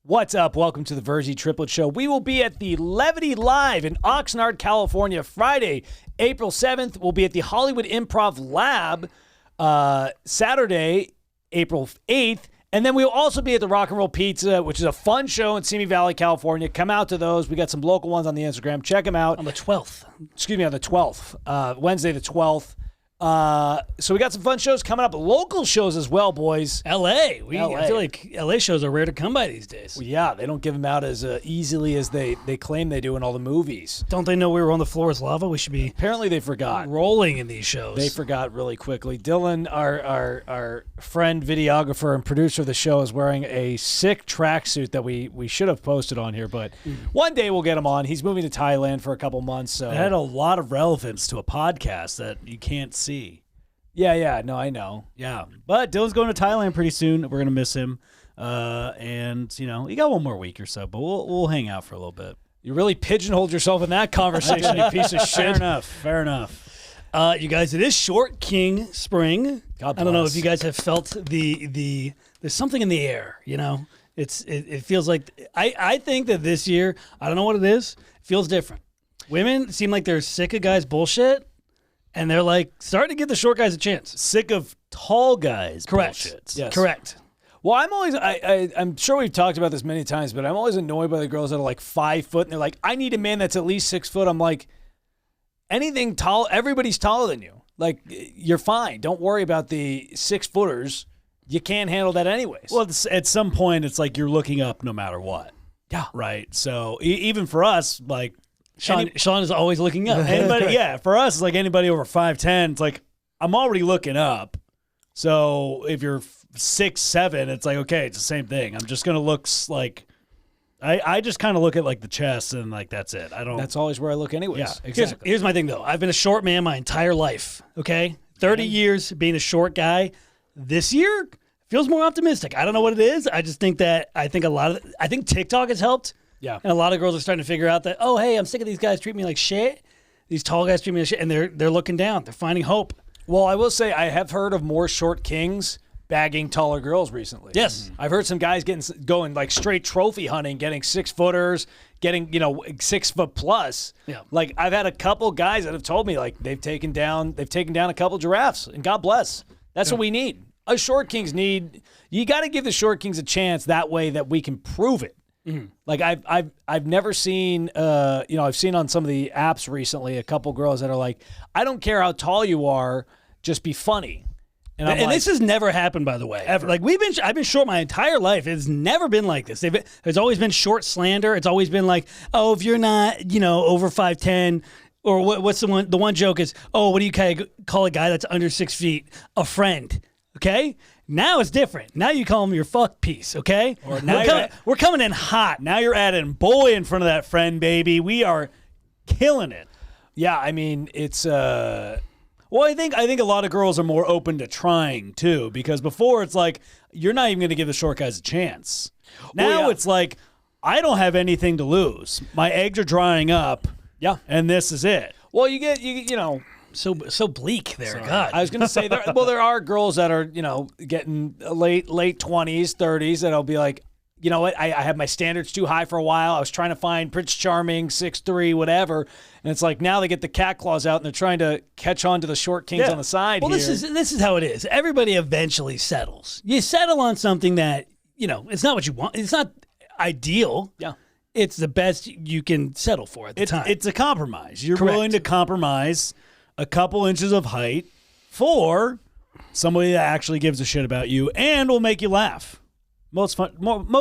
What's up? Welcome to the Virzi Triplets show. We will be at the Levity Live in Oxnard, California, Friday, April 7th. We'll be at the Hollywood Improv Lab Saturday, April 8th. And then we'll also be at the Rock and Roll Pizza, which is a fun show in Simi Valley, California. Come out to those. We got some local ones on the Instagram. Check them out. On the 12th. Excuse me, on the 12th. Wednesday the 12th. So we got some fun shows coming up. Local shows as well, boys. L.A. LA. I feel like L.A. shows are rare to come by these days. Well, yeah, they don't give them out as easily as they claim they do in all the movies. Don't they know we were on the floor with lava? We should be Apparently they forgot. rolling in these shows. They forgot really quickly. Dylan, our friend, videographer, and producer of the show is wearing a sick tracksuit that we should have posted on here, but one day we'll get him on. He's moving to Thailand for a couple months. So It had a lot of relevance to a podcast that you can't see. Yeah, no, I know. Yeah, but Dylan's going to Thailand pretty soon. We're gonna miss him, and he got one more week or so, but we'll hang out for a little bit. You really pigeonholed yourself in that conversation, you piece of shit. Fair enough. You guys, it is Short King Spring. God I don't know bless. if you guys have felt the there's something in the air. It feels like I think that this year, I don't know what it is. It feels different. Women seem like they're sick of guys' bullshit. And they're like starting to give the short guys a chance. Sick of tall guys. Correct. Bullshits. Yes. Correct. Well, I'm always, I'm sure we've talked about this many times, but I'm always annoyed by the girls that are like 5 foot and they're like, I need a man that's at least 6 foot. I'm like, anything tall, everybody's taller than you. Like, you're fine. Don't worry about the 6 footers. You can't handle that anyways. Well, at some point, it's like you're looking up no matter what. Yeah. Right. So even for us, like. Sean is always looking up. Anybody, yeah, for us, it's like anybody over 5'10", it's like I'm already looking up. So if you're 6'7", it's like, okay, it's the same thing. I'm just gonna look like I just kind of look at like the chest and like that's it. I don't. That's always where I look anyways. Yeah, exactly. Here's my thing, though. I've been a short man my entire life, okay? 30 years being a short guy. This year feels more optimistic. I don't know what it is. I just think that I think TikTok has helped. Yeah. And a lot of girls are starting to figure out that, oh, hey, I'm sick of these guys treating me like shit. These tall guys treat me like shit. And they're looking down. They're finding hope. Well, I will say I have heard of more short kings bagging taller girls recently. Yes. I've heard some guys going like straight trophy hunting, getting 6 footers, getting 6 foot plus. Yeah. Like I've had a couple guys that have told me like they've taken down a couple giraffes, and God bless. That's what we need. Us short kings need. You got to give the short kings a chance that way that we can prove it. Mm-hmm. Like I've never seen I've seen on some of the apps recently a couple girls that are like, I don't care how tall you are, just be funny. And I'm like, this has never happened, by the way. Ever. Like I've been short my entire life. It's never been like this. There's always been short slander. It's always been like, oh, if you're not, over 5'10", or what's the one joke is, oh, what do you call a guy that's under 6 feet? A friend. Okay. Now it's different. Now you call him your fuck piece, okay? Or now we're coming in hot. Now you're adding boy in front of that friend, baby. We are killing it. yeah, I mean it's Well, I think a lot of girls are more open to trying too, because before it's like you're not even going to give the short guys a chance. Now it's like I don't have anything to lose. My eggs are drying up. Yeah. And this is it. well you know. So bleak there. God. I was going to say, there are girls that are, getting late 20s, 30s that'll be like, you know what, I had my standards too high for a while. I was trying to find Prince Charming, 6'3", whatever. And it's like now they get the cat claws out and they're trying to catch on to the short kings on the side Well, here. this is how it is. Everybody eventually settles. You settle on something that, it's not what you want. It's not ideal. Yeah. It's the best you can settle for at the time. It's a compromise. You're Correct. willing to compromise a couple inches of height for somebody that actually gives a shit about you and will make you laugh. Most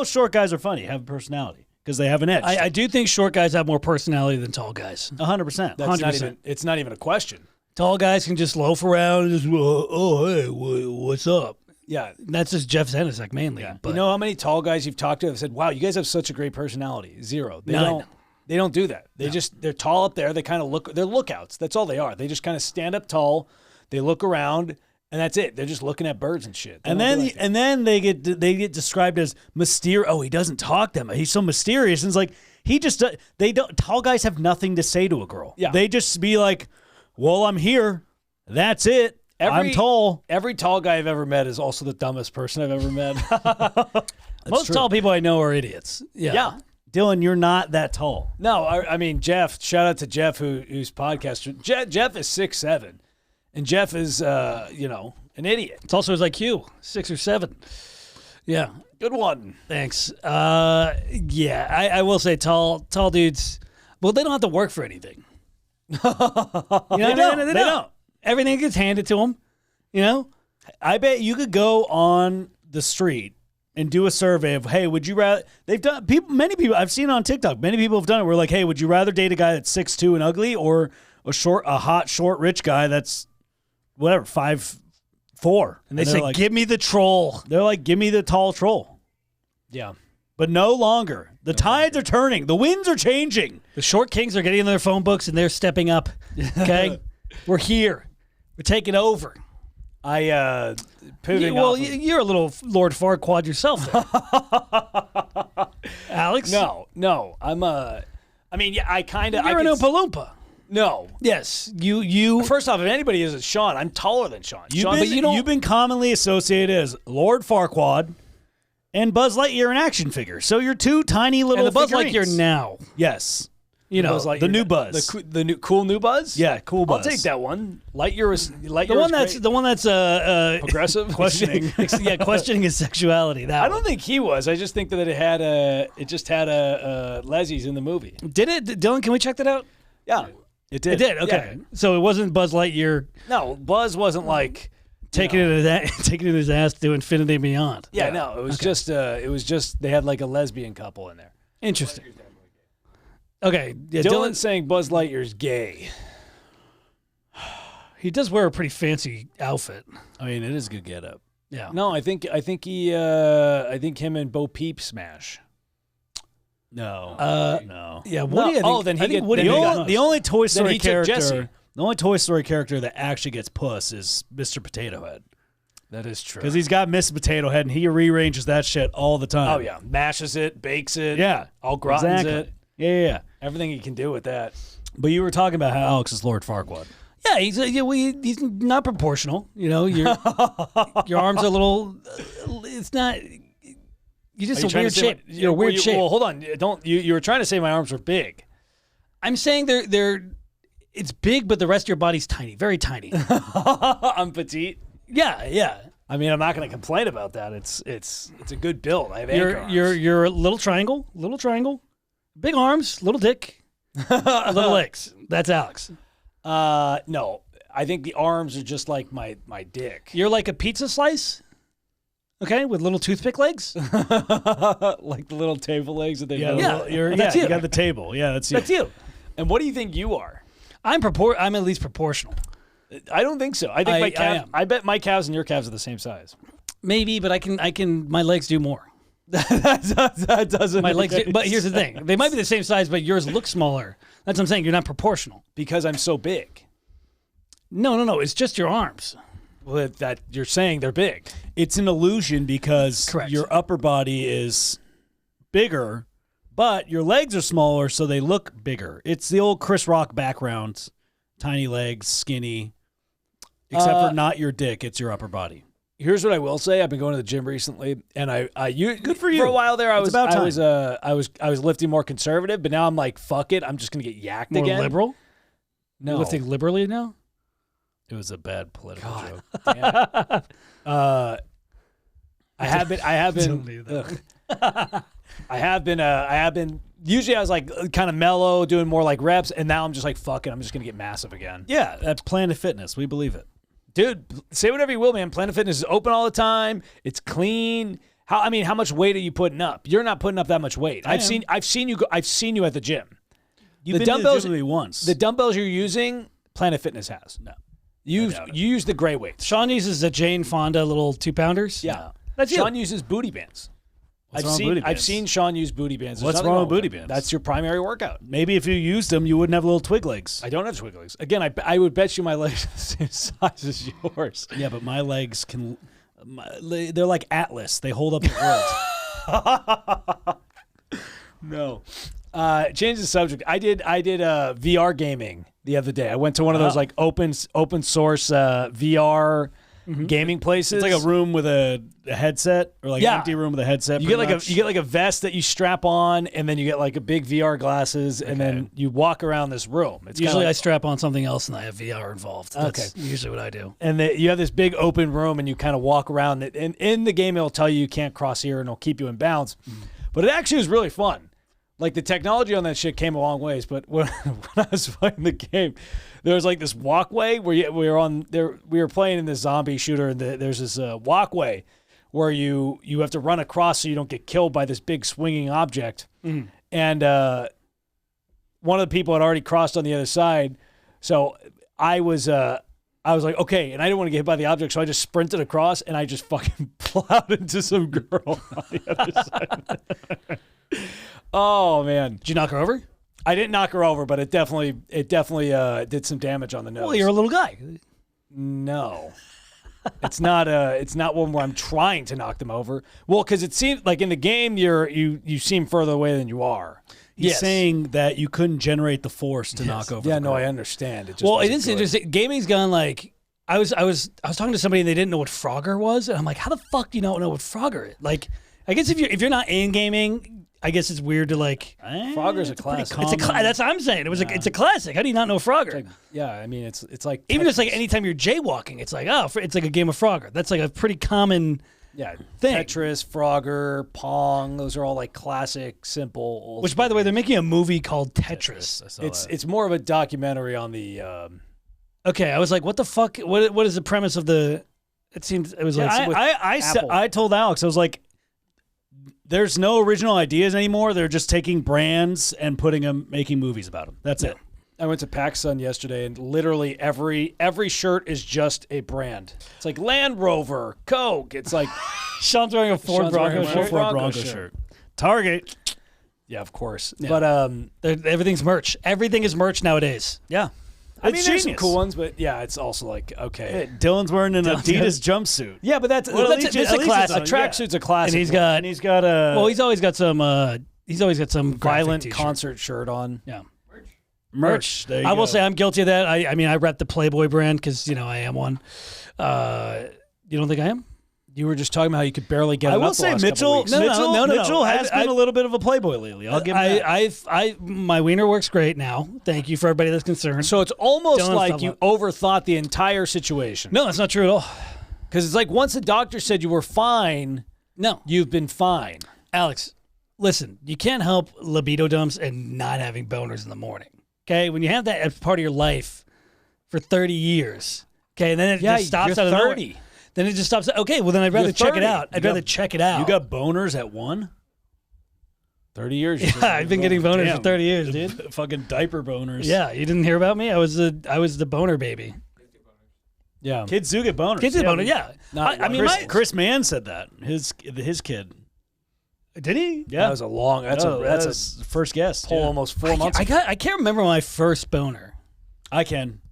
short guys are funny, have a personality because they have an edge. I do think short guys have more personality than tall guys. 100%. That's not 100%. even, it's not even a question. Tall guys can just loaf around and just, oh, hey, what's up? Yeah. That's just Jeff Zenacek mainly. But You know how many tall guys you've talked to have said, wow, you guys have such a great personality? Zero. None. They don't do that. They're tall up there. They kind of they're lookouts. That's all they are. They just kind of stand up tall. They look around and that's it. They're just looking at birds and shit. And then they get described as mysterious. Oh, he doesn't talk to them. He's so mysterious. And it's like tall guys have nothing to say to a girl. Yeah. They just be like, well, I'm here. That's it. I'm tall. Every tall guy I've ever met is also the dumbest person I've ever met. Most tall people I know are idiots. Yeah. Dylan, you're not that tall. No, I mean, Jeff, shout out to Jeff, who's podcaster. Jeff is 6'7", and Jeff is, an idiot. It's also his IQ, 6 or 7. Yeah. Good one. Thanks. I will say tall dudes, well, they don't have to work for anything. You know what I mean? They don't. Everything gets handed to them, you know? I bet you could go on the street and do a survey of, hey, would you rather? Many people I've seen on TikTok. Many people have done it. We're like, hey, would you rather date a guy that's 6'2" and ugly, or a hot, short, rich guy that's whatever 5'4"? And they say, like, give me the troll. They're like, give me the tall troll. Yeah. But no longer. The tides are turning. The winds are changing. The short kings are getting in their phone books and they're stepping up. Okay, we're here. We're taking over. Pivoting well, off of- you're a little Lord Farquaad yourself, there. Alex. No. I kind of. You're an Oompa Loompa. No. Yes, you. First off, if anybody is, it's Sean. I'm taller than Sean. You've been commonly associated as Lord Farquaad and Buzz Lightyear in action figures. So you're two tiny little and the Buzz figurines. Lightyear now. Yes. You know, Buzz Lightyear, the new Buzz. the new cool new Buzz. Yeah, cool Buzz. I'll take that one. Lightyear was the one that's progressive, questioning. questioning his sexuality. That I don't think he was. I just think that it just had Leslie's in the movie. Did it, Dylan? Can we check that out? Yeah, it did. It did. Okay, Yeah. so it wasn't Buzz Lightyear No, Buzz wasn't like taking it in his ass to infinity and beyond. Yeah, no, it was just they had like a lesbian couple in there. Interesting. Okay, yeah, Dylan's saying Buzz Lightyear's gay. He does wear a pretty fancy outfit. I mean, it is a good getup. Yeah. No, I think him and Bo Peep smash. No. No. Yeah. Woody. No. Then he Woody. The only Toy Then Story he took Jesse. character. The only Toy Story character that actually gets puss is Mr. Potato Head. That is true. Because he's got Mr. Potato Head and he rearranges that shit all the time. Oh yeah, mashes it, bakes it. Yeah. all gratins it. Yeah. Everything he can do with that. But you were talking about how Alex is Lord Farquaad. Yeah, he's not proportional. You know, your arms are a little. It's not. You're just a weird shape. You're a weird shape. Well, hold on. You were trying to say my arms were big. I'm saying they're. It's big, but the rest of your body's tiny, very tiny. I'm petite. Yeah. I mean, I'm not going to complain about that. It's a good build. I have anchor arms. You're a little triangle, big arms, little dick, little legs. That's Alex. No, I think the arms are just like my dick. You're like a pizza slice, okay, with little toothpick legs. Like the little table legs that they build. That's you. You got the table. Yeah, that's you. That's you. And what do you think you are? I'm at least proportional. I don't think so. I think my calves. am. I bet my calves and your calves are the same size. Maybe, but I can. My legs do more. that doesn't. My legs. But here's the thing: they might be the same size, but yours look smaller. That's what I'm saying. You're not proportional because I'm so big. No. It's just your arms. Well, that you're saying they're big. It's an illusion because Correct. your upper body is bigger, but your legs are smaller, so they look bigger. It's the old Chris Rock background: tiny legs, skinny. Except for not your dick, it's your upper body. Here's what I will say: I've been going to the gym recently, and good for you. For a while there, I It's was about I was lifting more conservative, but now I'm like, fuck it, I'm just gonna get yacked More again. liberal. No, You're lifting liberally now. It was a bad political joke. Damn. I have been. I have been. Usually, I was like kind of mellow, doing more like reps, and now I'm just like, fuck it, I'm just gonna get massive again. Yeah, that's Planet Fitness. We believe it. Dude, say whatever you will, man. Planet Fitness is open all the time. It's clean. How much weight are you putting up? You're not putting up that much weight. I've seen you at the gym. You've been to the gym with me once. The dumbbells you're using, Planet Fitness has. No. You use the gray weights. Sean uses a Jane Fonda little 2-pounders. Yeah. That's Sean you. uses booty bands. What's wrong with booty bands? I've seen Sean use booty bands. There's What's nothing wrong with with booty them. bands? That's your primary workout. Maybe if you used them, you wouldn't have little twig legs. I don't have twig legs. Again, I would bet you my legs are the same size as yours. Yeah, but my legs can. They're like Atlas. They hold up the world. No. Change the subject. I did VR gaming the other day. I went to one of those like open source VR gaming places. It's like a room with a headset, or like an empty room with a headset. You get like a vest that you strap on, and then you get like a big VR glasses, and then you walk around this room. It's Usually like, I strap on something else and I have VR involved. That's usually what I do. and you have this big open room, and you kind of walk around. And in the game, it'll tell you can't cross here, and it'll keep you in bounds. But it actually was really fun. Like the technology on that shit came a long ways. But when I was playing the game, there was like this walkway where we were playing in this zombie shooter, and there's this walkway where you have to run across so you don't get killed by this big swinging object. And one of the people had already crossed on the other side, so I was like, okay, and I didn't want to get hit by the object, so I just sprinted across, and I just fucking plowed into some girl on the other side. Oh man, Did you knock her over? I didn't knock her over, but it definitely did some damage on the nose. Well, you're a little guy. No. It's not one where I'm trying to knock them over. Well, because it seems like in the game you seem further away than you are. He's saying that you couldn't generate the force to knock over. Yeah, the no, girl. I understand. It just Well, it wasn't is good. interesting. Gaming's gone like I was talking to somebody and they didn't know what Frogger was, and I'm like, how the fuck do you not know what Frogger is? Like, I guess if you're not in gaming, I guess it's weird to like. Frogger's a classic. That's what I'm saying. It's a classic. How do you not know Frogger? Like, yeah, I mean it's like Even just like anytime you're jaywalking, it's like it's like a game of Frogger. That's like a pretty common. thing. Tetris, Frogger, Pong. Those are all like classic, simple. Old Which, by the way, they're making a movie called Tetris. It's more of a documentary on the. Okay, I was like, what the fuck? What is the premise of the? It seems it was like I told Alex, I was like, there's no original ideas anymore. They're just taking brands and making movies about them. That's it. I went to PacSun yesterday, and literally every shirt is just a brand. It's like Land Rover, Coke. It's like Sean's wearing a Ford Bronco shirt. Ford Bronco shirt. Target. Yeah, of course. Yeah. But Everything's merch. Everything is merch nowadays. Yeah. I mean, It's there's some genius. cool ones, but yeah, it's also like okay. Hey, Dylan's wearing an Adidas jumpsuit. Yeah, but that's Well, at that's least a it's classic. A on- yeah. tracksuit's a classic. And he's got a well, he's always got some violent graphic t-shirt. concert shirt on. Yeah. merch. There you I will go. say I'm guilty of that. I mean I rep the Playboy brand because I am one. You don't think I am? You were just talking about how you could barely get. I it will up the say last couple Mitchell. weeks. No. Mitchell has I- been a little bit of a playboy lately. I'll give him that. My wiener works great now. Thank you for everybody that's concerned. So it's almost Dylan's like talking you about- overthought the entire situation. No, that's not true at all. Because it's like once the doctor said you were fine, No, you've been fine. Alex, listen, you can't help libido dumps and not having boners in the morning. Okay, when you have that as part of your life for 30 years, okay, and then it just stops you're out of nowhere. 30. Then it just stops. Okay, well then I'd rather You're check it 30. out. I'd rather check it out. You got boners at 1? 30 years. Yeah, I've been getting boners for 30 years, dude. Fucking diaper boners. Yeah, you didn't hear about me? I was the boner baby. Yeah. Kids do get boners. Kids did boner, yeah. Not I mean, Chris Mann said that. His kid. did he? Yeah. That was a long. That's a first guest. poll yeah. almost 4 months. I can't remember my first boner. I can.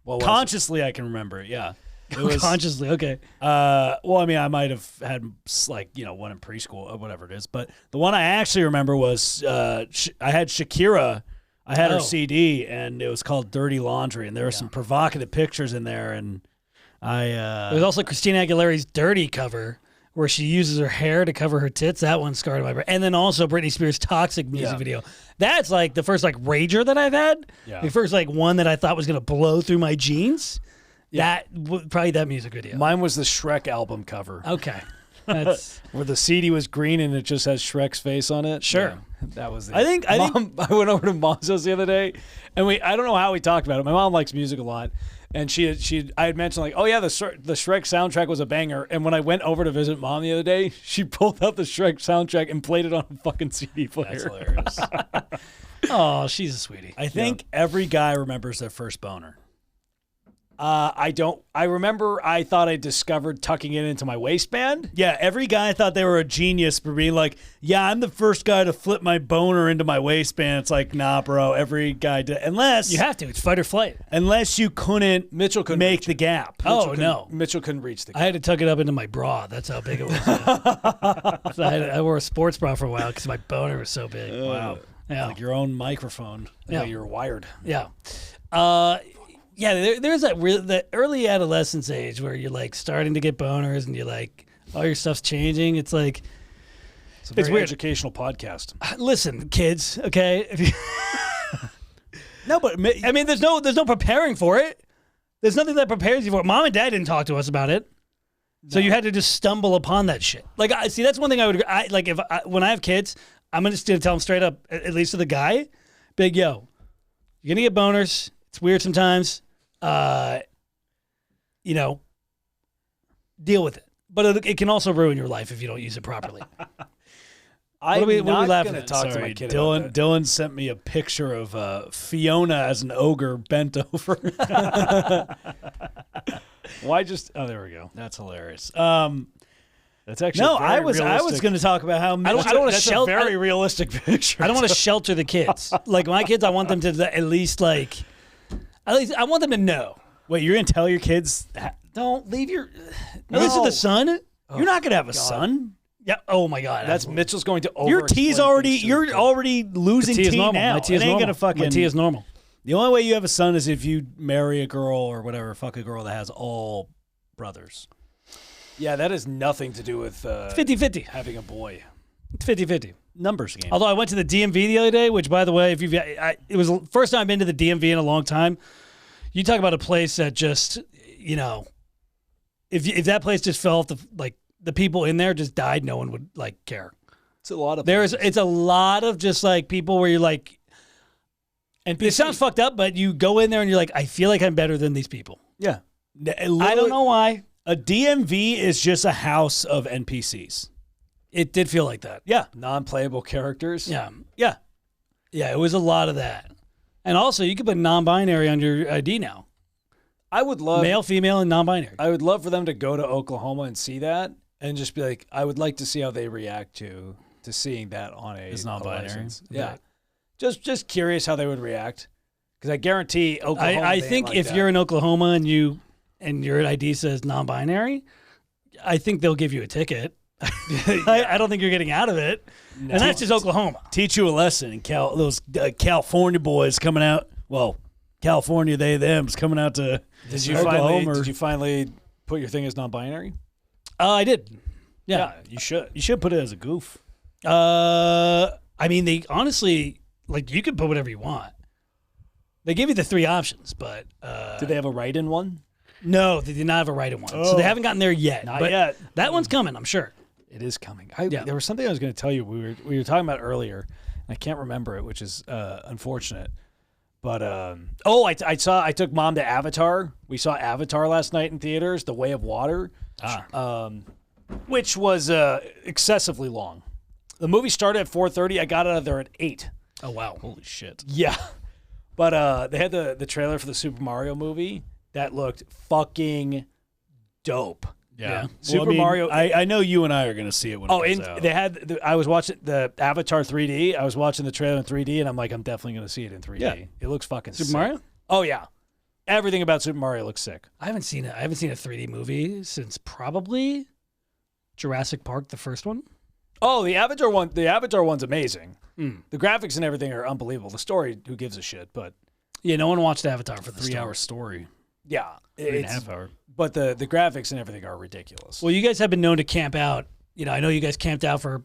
What was it? Consciously, I can remember it. Yeah. It was. Consciously, okay. Well, I mean, I might have had one in preschool or whatever it is, but the one I actually remember was I had Shakira. I had her CD, and it was called "Dirty Laundry," and there were some provocative pictures in there, and There's also Christina Aguilera's "Dirty" cover, where she uses her hair to cover her tits. That one scarred my brain. And then also Britney Spears' "Toxic" music video. That's like the first rager that I've had. Yeah. The first one that I thought was gonna blow through my jeans. Probably that music video. Mine was the Shrek album cover, Okay. That's where the CD was green and it just has Shrek's face on it. Sure. Yeah, that was it. I think- I went over to Mom's house the other day, and I don't know how we talked about it. My mom likes music a lot, and I had mentioned oh yeah, the Shrek soundtrack was a banger. And when I went over to visit Mom the other day, she pulled out the Shrek soundtrack and played it on a fucking CD player. that's hilarious. oh, she's a sweetie. I think every guy remembers their first boner. I don't. I remember I thought I discovered tucking it into my waistband. Yeah, every guy thought they were a genius for being like, yeah, I'm the first guy to flip my boner into my waistband. It's like, nah, bro. Every guy did, unless You have to. It's fight or flight. you couldn't Mitchell couldn't make reach the it. gap. Mitchell couldn't reach the. I had to tuck it up into my bra. That's how big it was. So I wore a sports bra for a while because my boner was so big. Wow. Yeah. Like your own microphone. Yeah, you're wired. Yeah. Yeah, there's that early adolescence age where you're like starting to get boners and you're like, all your stuff's changing. It's like, It's a very weird. educational podcast. Listen, kids, okay? If you, No, but I mean, there's no preparing for it. There's nothing that prepares you for it. Mom and Dad didn't talk to us about it. So you had to just stumble upon that shit. Like, see, that's one thing when I have kids, I'm just going to tell them straight up, at least to the guy, big, yo, you're going to get boners. It's weird sometimes. Deal with it. But it can also ruin your life if you don't use it properly. I'm what are we not laughing going to at? talk to Sorry, my kid about that. Dylan sent me a picture of Fiona as an ogre bent over. Why just? Oh, there we go. That's hilarious. That's actually No, very I was realistic. going to talk about how I don't wanna that's shelt- a very realistic picture. I don't want to shelter the kids. Like, my kids, I want them to at least I want them to know. Wait, you're going to tell your kids? Don't leave your. No, this is the son. You're not going to have a son. Yeah. Oh my God. That's Mitchell's going to over. Your T's already. You're already losing T is T normal. now. My T It is ain't normal. gonna fucking. My T is normal. The only way you have a son is if you marry a girl or whatever, fuck a girl that has all brothers. Yeah, that has nothing to do with 50-50. having a boy. 50-50. Numbers game. Although I went to the DMV the other day, which, by the way, it was the first time I've been to the DMV in a long time. You talk about a place that just, if that place just fell off the people in there just died, no one would care. It's a lot of. It's a lot of just people where you're like, and it sounds fucked up, but you go in there and you're like, I feel like I'm better than these people. Yeah. I don't know why. A DMV is just a house of NPCs. It did feel like that. Yeah. non-playable characters. Yeah. Yeah. Yeah, it was a lot of that. And also, you could put non-binary on your ID now. I would love Male, female, and non-binary. I would love for them to go to Oklahoma and see that, and just be like, I would like to see how they react to seeing that on a non-binary. license. Yeah, Right. just curious how they would react, because I guarantee Oklahoma. I they think ain't like if that. you're in Oklahoma and your ID says non-binary, I think they'll give you a ticket. I don't think you're getting out of it. And that's just Oklahoma. Teach you a lesson. And those California boys coming out. Well, California, they, them's coming out to Did you Oklahoma. finally put your thing as non-binary? I did. Yeah. You should. You should put it as a goof. I mean, they honestly, you could put whatever you want. They give you the three options, but Did they have a write-in one? no, they did not have a write-in one. So they haven't gotten there yet. Not but yet. That one's coming, I'm sure. It is coming. Yeah. There was something I was going to tell you. We were talking about earlier, and I can't remember it, which is unfortunate. But I took Mom to Avatar. We saw Avatar last night in theaters, The Way of Water, which was excessively long. The movie started at 4:30. I got out of there at 8. Oh, wow. Holy shit. Yeah, but they had the trailer for the Super Mario movie that looked fucking dope. Yeah. Super Mario. I know you and I are going to see it when it comes out. They had. I was watching the Avatar 3D. I was watching the trailer in 3D, and I'm like, I'm definitely going to see it in 3D. Yeah. It looks fucking Super sick. Mario? Oh yeah, everything about Super Mario looks sick. I haven't seen it. I haven't seen a 3D movie since probably Jurassic Park, the first one. Oh, the Avatar one. The Avatar one's amazing. Mm. The graphics and everything are unbelievable. The story, who gives a shit? But Yeah, no one watched Avatar for the 3 story. hour story. yeah, 3.5 hour. But the graphics and everything are ridiculous. Well, you guys have been known to camp out. I know you guys camped out for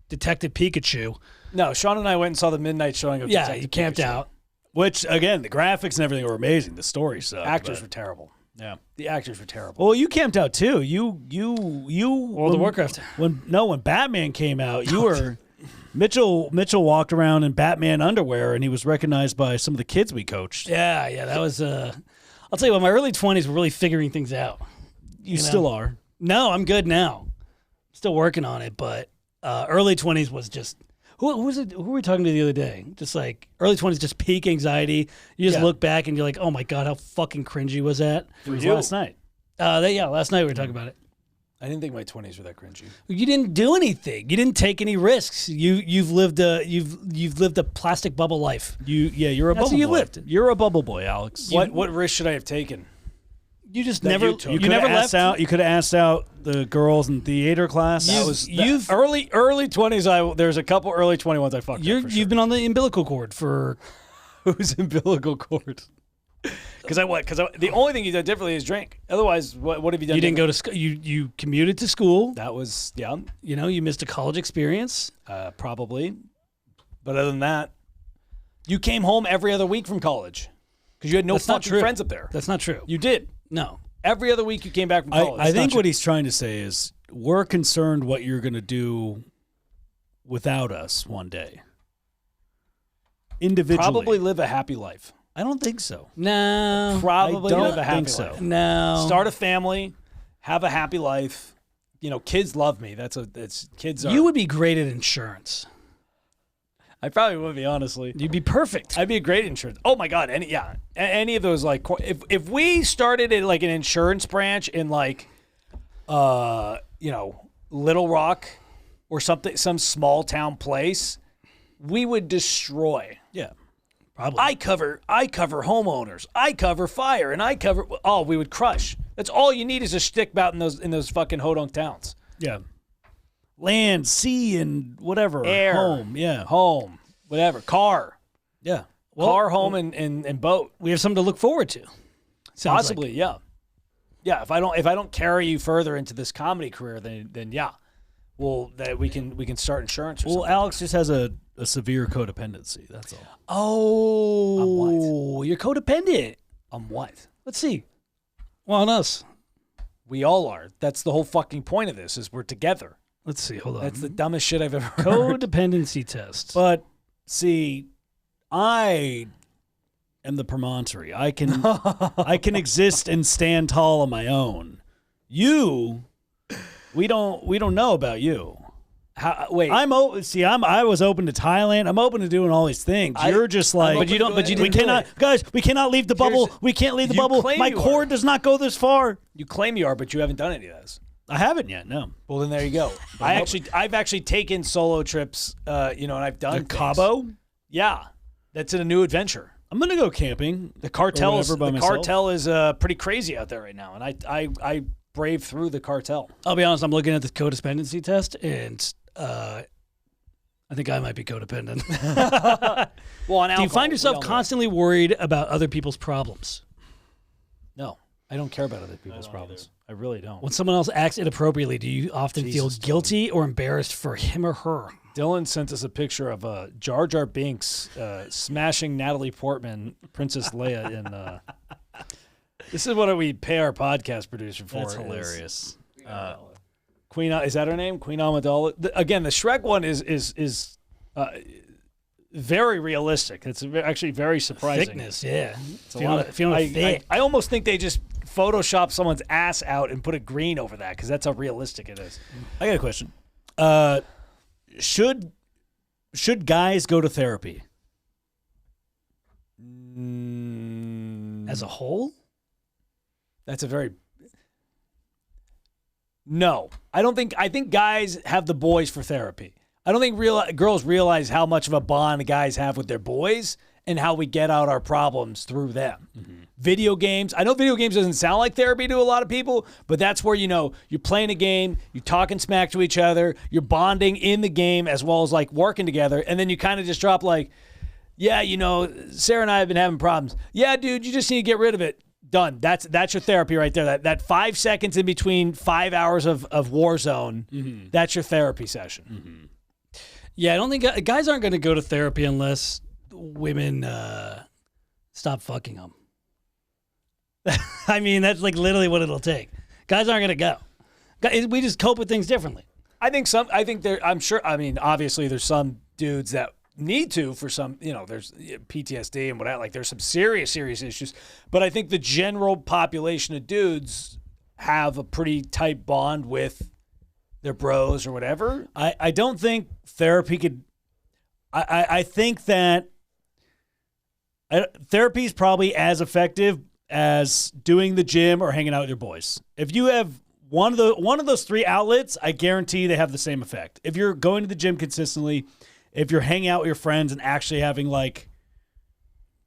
Detective Pikachu. No, Sean and I went and saw the midnight showing of Yeah, Detective you camped Pikachu. out. Which, again, the graphics and everything were amazing. The story sucked. Actors but- were terrible. Yeah. The actors were terrible. Well, you camped out too. You. World of Warcraft. When Batman came out, you were Mitchell walked around in Batman underwear, and he was recognized by some of the kids we coached. Yeah, that was. I'll tell you what, my early 20s were really figuring things out. You still are. No, I'm good now. Still working on it, but early 20s was just. Who was it? Who were we talking to the other day? Just early 20s, just peak anxiety. You just Yeah. look back and you're like, oh my God, how fucking cringy was that? It was you? last night. Last night we were talking about it. I didn't think my 20s were that cringy. You didn't do anything. You didn't take any risks. You've lived a plastic bubble life. You're a That's bubble how you boy. lived. You're a bubble boy, Alex. What risk should I have taken? You just That never you took. You, you never left. You could have asked out the girls in theater class. You've early 20s. There's a couple early 21s I fucked up for sure. You've been on the umbilical cord for Whose umbilical cord? Because the only thing you done differently is drink. Otherwise, what have you done? You didn't go to school. You commuted to school. That was You missed a college experience. Probably. But other than that, you came home every other week from college because you had no That's not fucking true. friends up there. That's not true. You did. No. Every other week you came back from college. I think what he's trying to say is we're concerned what you're going to do without us one day. Individually. Probably live a happy life. I don't think so. No. Probably I don't live a happy think so. life. No. Start a family, have a happy life. Kids love me. Kids are. You would be great at insurance. I probably would be, honestly. You'd be perfect. I'd be a great insurance. Oh my god, any of those like if we started at like an insurance branch in like Little Rock or something, some small town place, we would destroy. Yeah. Probably. I cover homeowners. I cover fire, and I cover. Oh, we would crush. That's all you need is a stick bout in those fucking hodunk towns. Yeah. Land, sea, and whatever. Air. Home. Yeah. Home, whatever. Car. Yeah. Car, home, and boat. We have something to look forward to. Sounds Possibly, yeah. Yeah, if I don't carry you further into this comedy career, then yeah. Well, that we can start insurance or something. Alex just has a severe codependency. That's all. Oh, you're codependent. On what? Let's see. Well, on us. We all are. That's the whole fucking point of this, is we're together. Let's see. Hold on. That's the dumbest shit I've ever heard. Codependency test. But see, I am the promontory. I can exist and stand tall on my own. We don't know about you. Wait. I was open to Thailand. I'm open to doing all these things. You're just like, But you we cannot, guys. We cannot leave the bubble. We can't leave the You bubble. claim My you cord are. does not go this far. You claim you are, but you haven't done any of this. I haven't yet. No. Well, then there you go. I've actually taken solo trips, and I've done things. Cabo. Yeah, that's a new adventure. I'm gonna go camping. The cartel is by myself. pretty crazy out there right now, and I brave through the cartel. I'll be honest. I'm looking at the codependency test, and I think I might be codependent. Well, on Do you alcohol, find we yourself all know. constantly worried about other people's problems? No, I don't care about other people's problems. I really don't. When someone else acts inappropriately, do you often feel Jesus, guilty or embarrassed for him or her? Dylan sent us a picture of Jar Jar Binks smashing Natalie Portman, Princess Leia in. This is what we pay our podcast producer for. That's hilarious. Queen, is that her name? Queen Amidala. Again, the Shrek one is very realistic. It's actually very surprising. Thickness, yeah. It's a lot of, I almost think they just Photoshop someone's ass out and put a green over that because that's how realistic it is. I got a question. Should guys go to therapy? As a whole? That's a very no. I think guys have the boys for therapy. I don't think girls realize how much of a bond guys have with their boys and how we get out our problems through them. Mm-hmm. Video games. I know video games doesn't sound like therapy to a lot of people, but that's where, you're playing a game, you're talking smack to each other, you're bonding in the game as well as like working together. And then you kind of just drop like, yeah, Sarah and I have been having problems. Yeah, dude, you just need to get rid of it. Done. That's your therapy right there. That 5 seconds in between 5 hours of Warzone, that's your therapy session. Mm-hmm. Yeah, I don't think guys aren't going to go to therapy unless women stop fucking them. I mean, that's like literally what it'll take. Guys aren't going to go. We just cope with things differently. I'm sure, obviously there's some dudes that need to for some, there's PTSD and whatever, like there's some serious issues. But I think the general population of dudes have a pretty tight bond with their bros or whatever. I don't think therapy could. I think that therapy is probably as effective as doing the gym or hanging out with your boys. If you have one of those three outlets, I guarantee they have the same effect. If you're going to the gym consistently, if you're hanging out with your friends and actually having like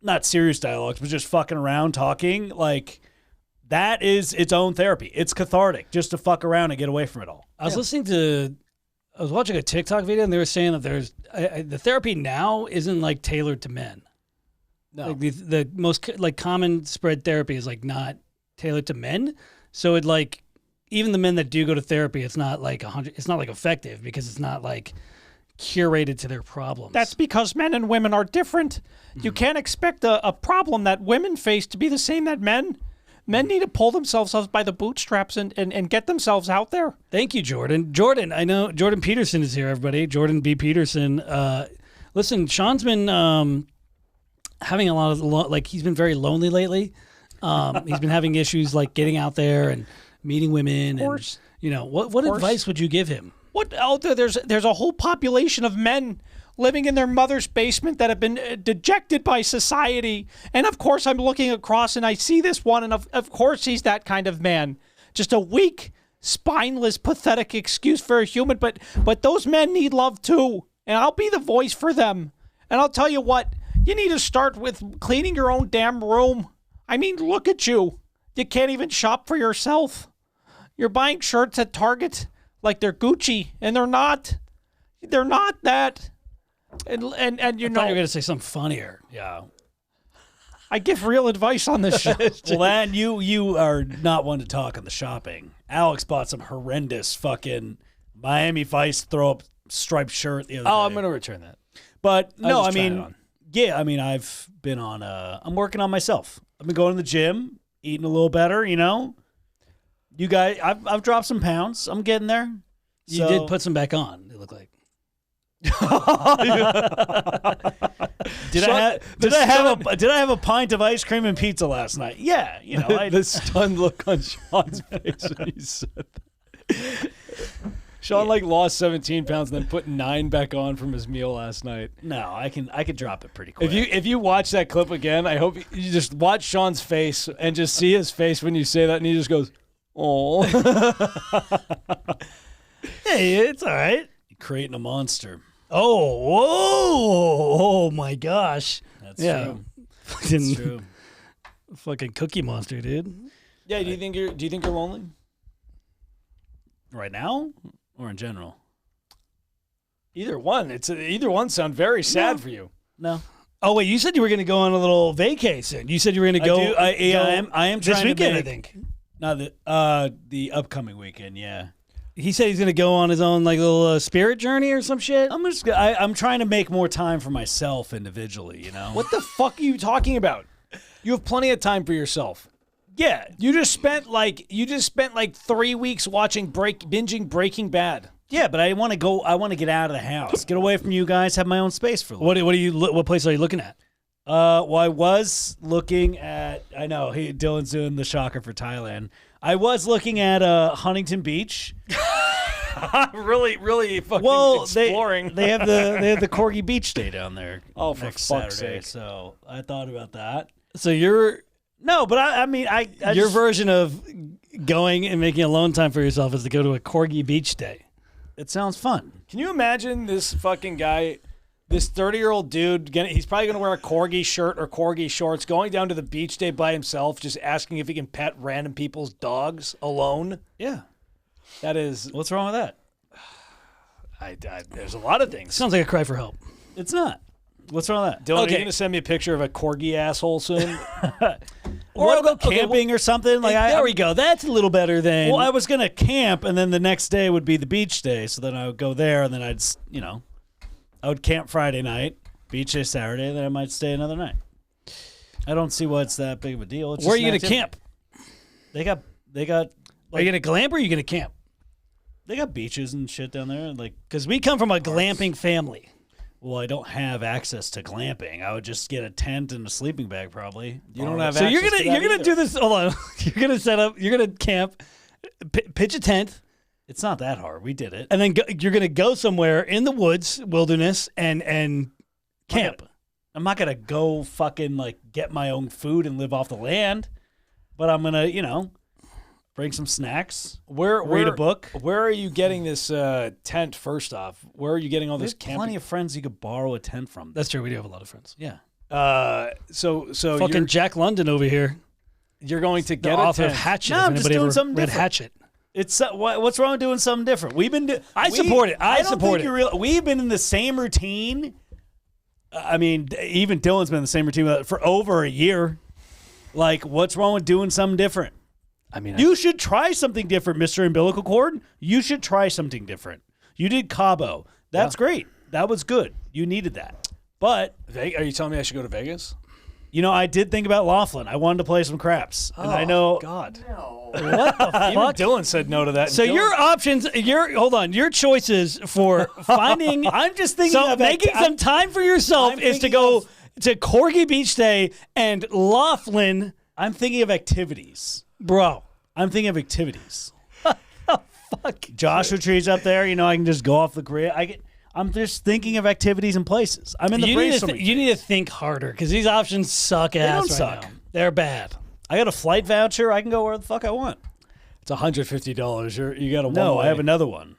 not serious dialogues, but just fucking around talking, like that is its own therapy. It's cathartic just to fuck around and get away from it all. I was watching a TikTok video and they were saying that there's the therapy now isn't like tailored to men. No. Like the most like common spread therapy is like not tailored to men. So it like even the men that do go to therapy, it's not like 100. It's not like effective because it's not like curated to their problems. That's because men and women are different. You can't expect a problem that women face to be the same that men. Men need to pull themselves up by the bootstraps and get themselves out there. Thank you, Jordan. Jordan, I know Jordan Peterson is here, everybody. Jordan B. Peterson. Listen, Sean's been having a lot of, like, he's been very lonely lately. He's been having issues, like, getting out there and meeting women. Of course. And, you know, what advice would you give him? What out there? There's a whole population of men living in their mother's basement that have been dejected by society. And of course, I'm looking across and I see this one, and of course he's that kind of man. Just a weak, spineless, pathetic excuse for a human. But those men need love too, and I'll be the voice for them. And I'll tell you what, you need to start with cleaning your own damn room. I mean, look at you. You can't even shop for yourself. You're buying shirts at Target like they're Gucci, and they're not. They're not that. And you I thought you were going to say something funnier. Yeah. I give real advice on this show. Well, then you are not one to talk on the shopping. Alex bought some horrendous fucking Miami Vice throw up striped shirt the other day. I'm going to return that. But no, I just trying it mean, on. yeah, I mean, I've been on. I'm working on myself. I've been going to the gym, eating a little better. You know, you guys, I've dropped some pounds. I'm getting there. You did put some back on, it looked like. Did I have a pint of ice cream and pizza last night? Yeah, you know, The stunned look on Sean's face when he said that. Sean lost 17 pounds and then put 9 back on from his meal last night. no, I could drop it pretty quick. If you watch that clip again, I hope you just watch Sean's face and just see his face when you say that, and he just goes, "Oh." Hey, it's all right. You're creating a monster. Oh my gosh. That's Yeah. true. That's true. Fucking Cookie Monster, dude. Yeah, do you think you're lonely? Right now, or in general? Either one. Either one sound very sad for you. No. Oh wait, you said you were going to go on a little vacation. You said you were going to go. I am this trying weekend, to I make, think. No, the upcoming weekend. Yeah. He said he's going to go on his own like little spirit journey or some shit. I'm trying to make more time for myself individually. You know. What the fuck are you talking about? You have plenty of time for yourself. Yeah. You just spent 3 weeks binging Breaking Bad. Yeah, but I want to go. I want to get out of the house, get away from you guys, have my own space for a little. What place are you looking at? Well, I was looking at. I know Dylan's doing the shocker for Thailand. I was looking at Huntington Beach. really fucking exploring. They have the Corgi Beach Day down there. Oh, for next fuck's Saturday. sake. So I thought about that. So your No, but I mean, I your just, version of going and making alone time for yourself is to go to a Corgi Beach Day. it sounds fun. Can you imagine this fucking guy, this 30-year-old dude, he's probably going to wear a Corgi shirt or Corgi shorts, going down to the beach day by himself, just asking if he can pet random people's dogs alone? Yeah. That is, What's wrong with that? there's a lot of things. Sounds like a cry for help. It's not. What's wrong with that? Dylan, are you Okay. going to send me a picture of a Corgi asshole soon? Or I'll go camping or something. There we go. That's a little better than. Well, I was gonna camp, and then the next day would be the beach day. So then I would go there, and then I would camp Friday night, beach day Saturday, and then I might stay another night. I don't see why it's that big of a deal. It's where are just you an going to activity. camp? They got. Are you going to glamp or are you going to camp? They got beaches and shit down there. Because we come from a glamping family. Well, I don't have access to glamping. I would just get a tent and a sleeping bag, probably. You don't have So access you're to that gonna either. do this. Hold on. You're gonna set up. You're gonna camp, pitch a tent, It's not that hard. We did it. and then you're gonna go somewhere in the woods, wilderness, and camp. I'm not gonna go fucking get my own food and live off the land, but I'm gonna bring some snacks. Read a book. Where are you getting this tent? First off, where are you getting all There's this camping? plenty of friends you could borrow a tent from. That's true. We do have a lot of friends. Yeah. So Fucking Jack London over here, you're going to the get a author tent. of Hatchet. No, if I'm just anybody doing ever something read different. Hatchet. It's what's wrong with doing something different? We've been I support it. I don't support think it. We've been in the same routine I mean, even Dylan's been in the same routine for over a year. Like, what's wrong with doing something different? I mean, You should try something different, Mr. Umbilical Cord. You should try something different. You did Cabo. That's great. That was good. You needed that. But, are you telling me I should go to Vegas? you know, I did think about Laughlin. I wanted to play some craps. And I know. God. What the fuck? Even Dylan said no to that. So your options, your choices for finding. I'm just thinking So of making some time for yourself I'm is to thinking go of- to Corgi Beach Day and Laughlin, I'm thinking of activities. bro. I'm thinking of activities. Fuck. Joshua Tree's up there. You know, I can just go off the grid. I'm just thinking of activities and places. I'm in the brainstorming. You need to think harder because these options suck ass don't right suck. now. They're bad. I got a flight voucher. I can go where the fuck I want. It's $150. You got a No, one-way. I have another one.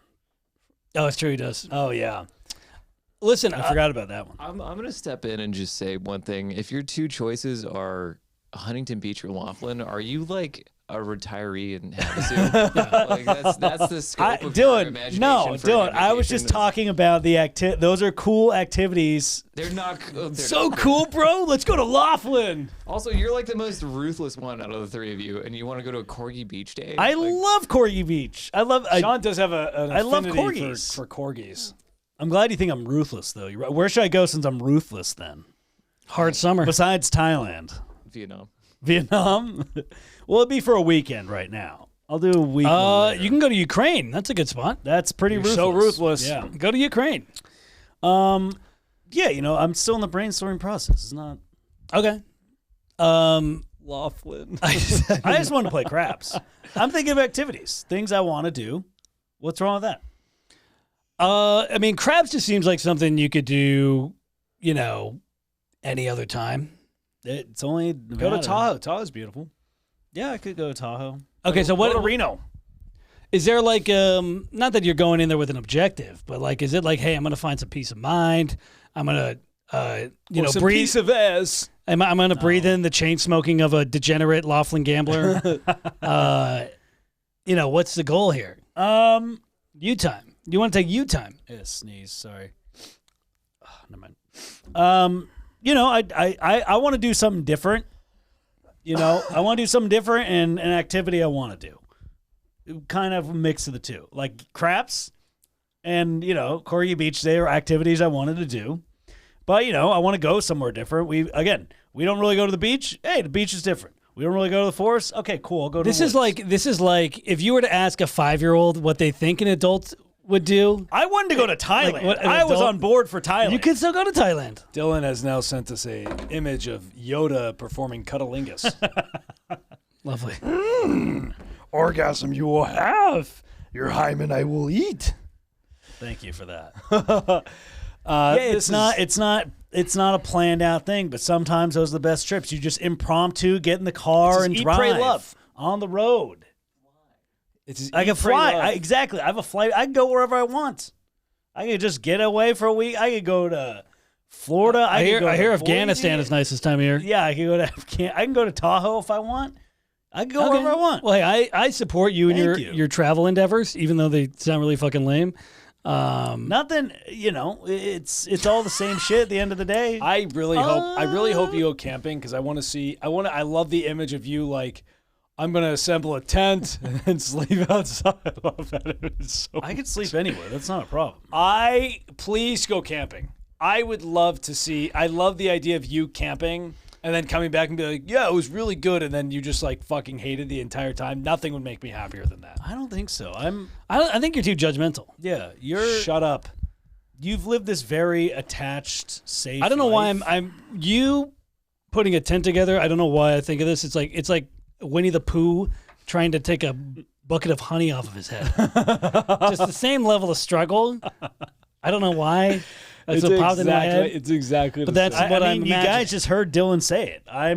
Oh, it's true. He does. Oh yeah. Listen, I forgot about that one. I'm going to step in and just say one thing. If your two choices are Huntington Beach or Laughlin, are you like a retiree in Havasu? Like that's the scope of your imagination. Dylan. I was just talking about the those are cool activities. They're not so cool, bro. Let's go to Laughlin. Also, you're like the most ruthless one out of the three of you, and you want to go to a Corgi Beach Day? I love Corgi Beach. Sean does have an I love affinity corgis. for corgis. I'm glad you think I'm ruthless, though. You're right. Where should I go since I'm ruthless then? Hard summer. Besides Thailand, Vietnam. Well, it'd be for a weekend right now. I'll do a week. You can go to Ukraine. That's a good spot. That's pretty ruthless. so ruthless. Yeah. Go to Ukraine. Yeah. You know, I'm still in the brainstorming process. It's not. Okay. Laughlin. I just want to play craps. I'm thinking of activities, things I want to do. What's wrong with that? I mean, crabs just seems like something you could do, any other time. It's only Go to Tahoe. Tahoe's beautiful. Yeah, I could go to Tahoe. Okay, so what Go to Reno. is there like? Not that you're going in there with an objective, but like, is it like, hey, I'm gonna find some peace of mind. I'm gonna, Some breathe. piece of ass. I'm gonna breathe in the chain smoking of a degenerate Laughlin gambler. What's the goal here? You time. You want to take you time? Yeah, sneeze. Sorry. Never mind. I want to do something different. I want to do something different and an activity I want to do. Kind of a mix of the two. Like craps and, Corgi Beach Day are activities I wanted to do. But, I want to go somewhere different. We don't really go to the beach. Hey, the beach is different. We don't really go to the forest. Okay, cool. I'll go to This the is woods. like if you were to ask a 5-year-old what they think an adult would do. I wanted to go to Thailand. what, an I was adult- on board for Thailand. You could still go to Thailand. Dylan has now sent us a image of Yoda performing Cunnilingus. Lovely. Orgasm you will have. Your hymen I will eat. Thank you for that. It's It's not a planned out thing, but sometimes those are the best trips. You just impromptu get in the car It's and eat, drive pray, love. on the road. It's I can fly. Exactly. I have a flight. I can go wherever I want. I could just get away for a week. I could go to Florida. I hear to Afghanistan Boise. is nice this time of year. Yeah, I can go to Afghanistan. I can go to Tahoe if I want. I can go wherever I want. Well, hey, I support you in Thank your you. travel endeavors, even though they sound really fucking lame. Nothing. It's all the same shit at the end of the day. I really hope you go camping because I want to see. I love the image of you like. I'm gonna assemble a tent and sleep outside. I love that. It's so I could sleep anywhere. That's not a problem. Please go camping. I would love to see. I love the idea of you camping and then coming back and be like, yeah, it was really good, and then you just like fucking hated the entire time. Nothing would make me happier than that. I don't think so. I think you're too judgmental. Yeah, Shut up. You've lived this very attached, safe. I don't know why life. I'm you putting a tent together. I don't know why I think of this. It's like Winnie the Pooh trying to take a bucket of honey off of his head. Just the same level of struggle. I don't know why. That's what popped into my head. It's exactly. But the that's same. what I I'm mean, you imagining. guys just heard Dylan say it. I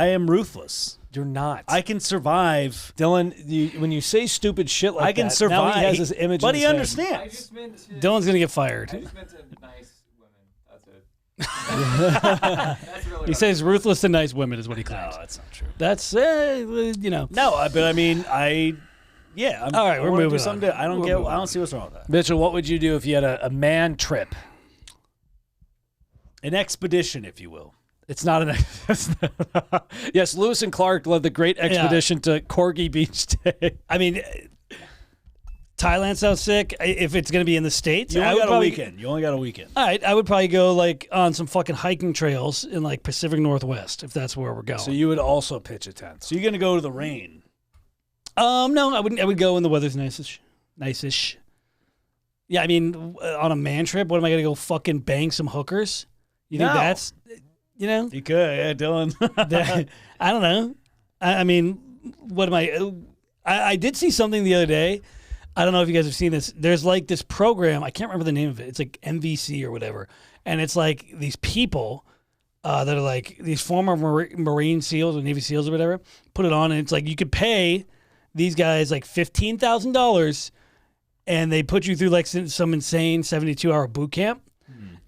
am ruthless. You're not. I can survive. Dylan, when you say stupid shit like I can that, survive. Now he has this image. but in he his head. understands. Dylan's gonna get fired. meant to nice women. That's it. He says ruthless to nice women is what he claims. No, that's not true. That's No, but I mean, yeah. All right, we're moving on. I don't see what's wrong with that. Mitchell, what would you do if you had a man trip? An expedition, if you will. It's not an. Yes, Lewis and Clark led the great expedition to Corgi Beach Day. I mean, Thailand sounds sick. If it's going to be in the States, You I only would got probably, a weekend. You only got a weekend. All right, I would probably go like on some fucking hiking trails in like Pacific Northwest if that's where we're going. So you would also pitch a tent. So you're going to go to the rain. No, I wouldn't. I would go when the weather's nice-ish. Yeah, I mean, on a man trip, what am I going to go fucking bang some hookers? You think No. that's, you know? You could, yeah, Dylan. I don't know. I mean, what am I did see something the other day. I don't know if you guys have seen this. There's like this program. I can't remember the name of it. It's like MVC or whatever. And it's like these people that are like these former Marine SEALs or Navy SEALs or whatever put it on. And it's like you could pay these guys like $15,000 and they put you through like some insane 72-hour boot camp.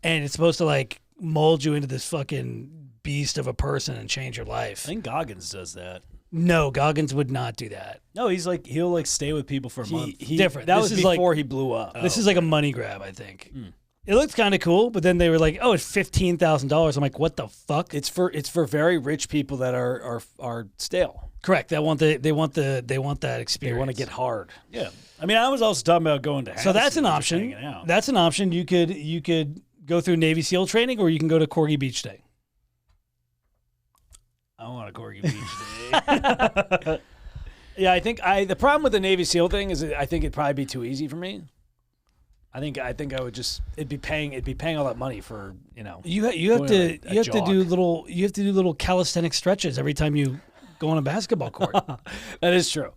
And it's supposed to like mold you into this fucking beast of a person and change your life. I think Goggins does that. No, Goggins would not do that. No, he'll like stay with people for a month. Different. That This was is like- before he blew up. This is like a money grab, I think. It looks kind of cool, but then they were like, "Oh, it's $15,000." I'm like, "What the fuck?" It's for very rich people that are stale. Correct. They want that experience. They want to get hard. Yeah. I mean, I was also talking about going to So that's an Havasu, just option. hanging out. That's an option. You could go through Navy SEAL training, or you can go to Corgi Beach Day. I want a Corgi Beach Day. Yeah, I think the problem with the Navy SEAL thing is that I think it'd probably be too easy for me. I think I would just it'd be paying all that money for You have Doing to a you have to jog. do little calisthenic stretches every time you go on a basketball court. That is true.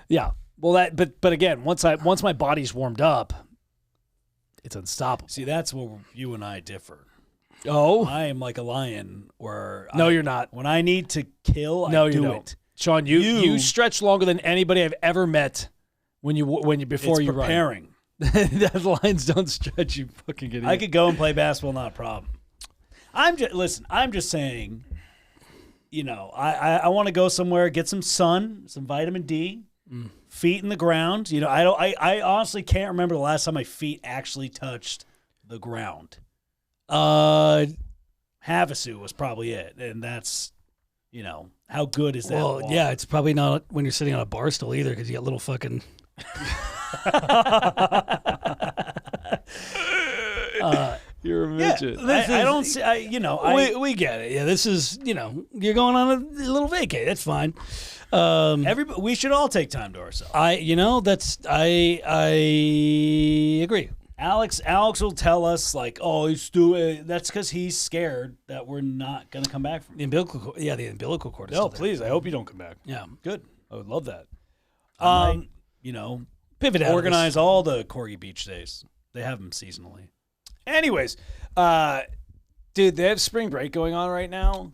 Yeah. Well, but again, once my body's warmed up, it's unstoppable. See, that's where you and I differ. Oh I am like a lion where no, you're not. when I need to kill, No, I you do don't. it. Sean, you stretch longer than anybody I've ever met before It's you preparing. run. The lines don't stretch. You fucking idiot. I could go and play basketball, not a problem. I'm just saying, I want to go somewhere, get some sun, some vitamin D, feet in the ground. I honestly can't remember the last time my feet actually touched the ground. Havasu was probably it, and that's, how good is that? Well, water? yeah, it's probably not when you're sitting on a bar stool either, because you got little fucking. You're a Yeah, midget. I don't see. We get it. Yeah, this is you're going on a little vacay. That's fine. Everybody, we should all take time to ourselves. I agree. Alex will tell us like, oh, that's because he's scared that we're not gonna come back from. The umbilical cord. Yeah, the umbilical cord. Is No, still there. please. I hope you don't come back. Yeah. Good. I would love that. Pivot out of Organize all the Corgi Beach days. They have them seasonally. Anyways, dude, they have spring break going on right now,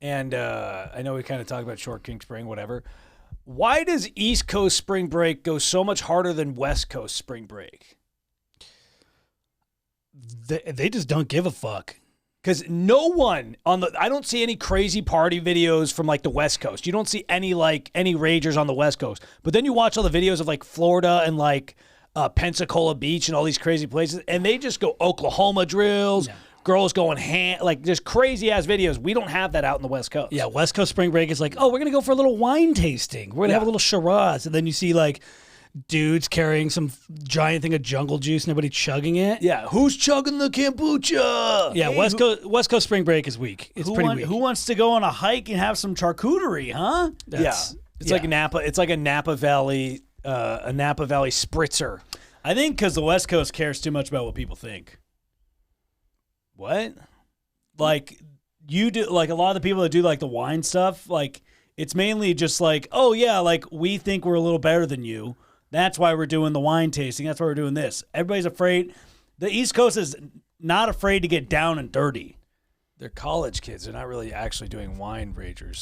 and I know we kind of talked about Short King Spring, whatever. Why does East Coast spring break go so much harder than West Coast spring break? They just don't give a fuck. Because no one I don't see any crazy party videos from like the West Coast. You don't see any ragers on the West Coast. But then you watch all the videos of like Florida and like Pensacola Beach and all these crazy places, and they just go Oklahoma drills, girls going like just crazy ass videos. We don't have that out in the West Coast. Yeah, West Coast spring break is like, oh, we're gonna go for a little wine tasting. We're gonna have a little Shiraz, and then you see like dudes carrying some giant thing of jungle juice, and everybody chugging it. Yeah, who's chugging the kombucha? Yeah, West Coast spring break is weak. It's pretty weak. Who wants to go on a hike and have some charcuterie, huh? It's like Napa. It's like a Napa Valley spritzer. I think because the West Coast cares too much about what people think. What? Like you do, like a lot of the people that do like the wine stuff, like it's mainly just like, oh yeah, like we think we're a little better than you. That's why we're doing the wine tasting. That's why we're doing this. Everybody's afraid. The East Coast is not afraid to get down and dirty. They're college kids. They're not really actually doing wine ragers.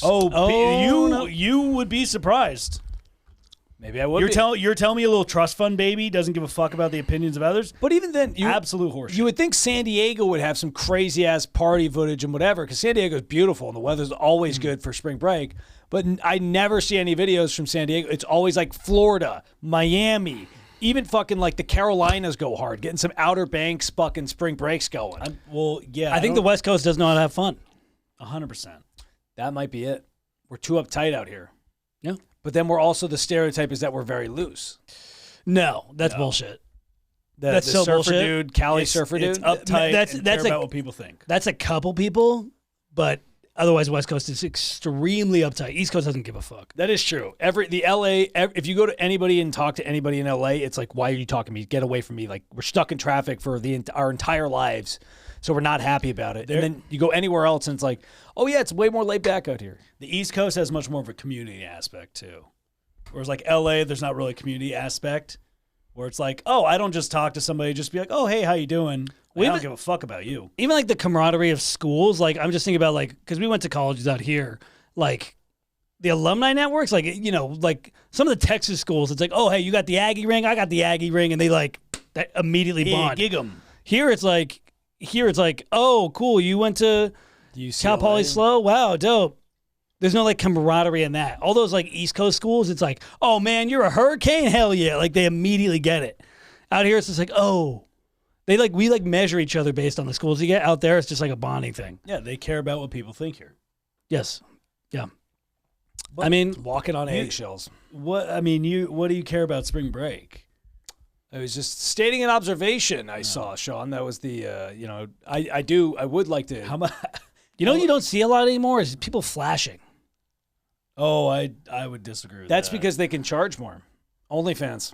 You would be surprised. Maybe I would. You're telling me a little trust fund baby doesn't give a fuck about the opinions of others? But even then, Absolute horseshit. You would think San Diego would have some crazy ass party footage and whatever, because San Diego's beautiful and the weather's always good for spring break. But I never see any videos from San Diego. It's always like Florida, Miami, Even fucking like the Carolinas go hard, getting some Outer Banks fucking spring breaks going. I think the West Coast does know how to have fun. 100%. That might be it. We're too uptight out here. Yeah. But then we're also the stereotype is that we're very loose. No, that's bullshit. The so surfer bullshit. dude, Cali surfer dude. It's uptight. That's and care like- about what people think. That's a couple people, but otherwise West Coast is extremely uptight. East Coast doesn't give a fuck. That is true. If you go to anybody and talk to anybody in LA, it's like, why are you talking to me? Get away from me. Like, we're stuck in traffic for our entire lives, so we're not happy about it. And then you go anywhere else, and it's like, oh yeah, it's way more laid back out here. The East Coast has much more of a community aspect too. Whereas like LA, there's not really a community aspect where it's like, oh, I don't just talk to somebody, just be like, oh, hey, how you doing? I don't give a fuck about you. Even like the camaraderie of schools, like I'm just thinking about like, because we went to colleges out here, like the alumni networks, like, you know, like some of the Texas schools, it's like, oh, hey, you got the Aggie ring, I got the Aggie ring, and they like that immediately bond. Gig 'em. Here it's like, oh, cool, you went to Cal Poly SLO, wow, dope. There's no like camaraderie in that. All those like East Coast schools, it's like, oh man, you're a hurricane, hell yeah! Like they immediately get it. Out here, it's just like, oh, we measure each other based on the schools you get. Out there, it's just like a bonding thing. Yeah, they care about what people think here. Yes, yeah. But I mean, walking on eggshells. What do you care about spring break? I was just stating an observation I saw, Sean. That was the I would like to. How much? you know, what you don't see a lot anymore is people flashing. Oh, I would disagree with That's that. because they can charge more. OnlyFans.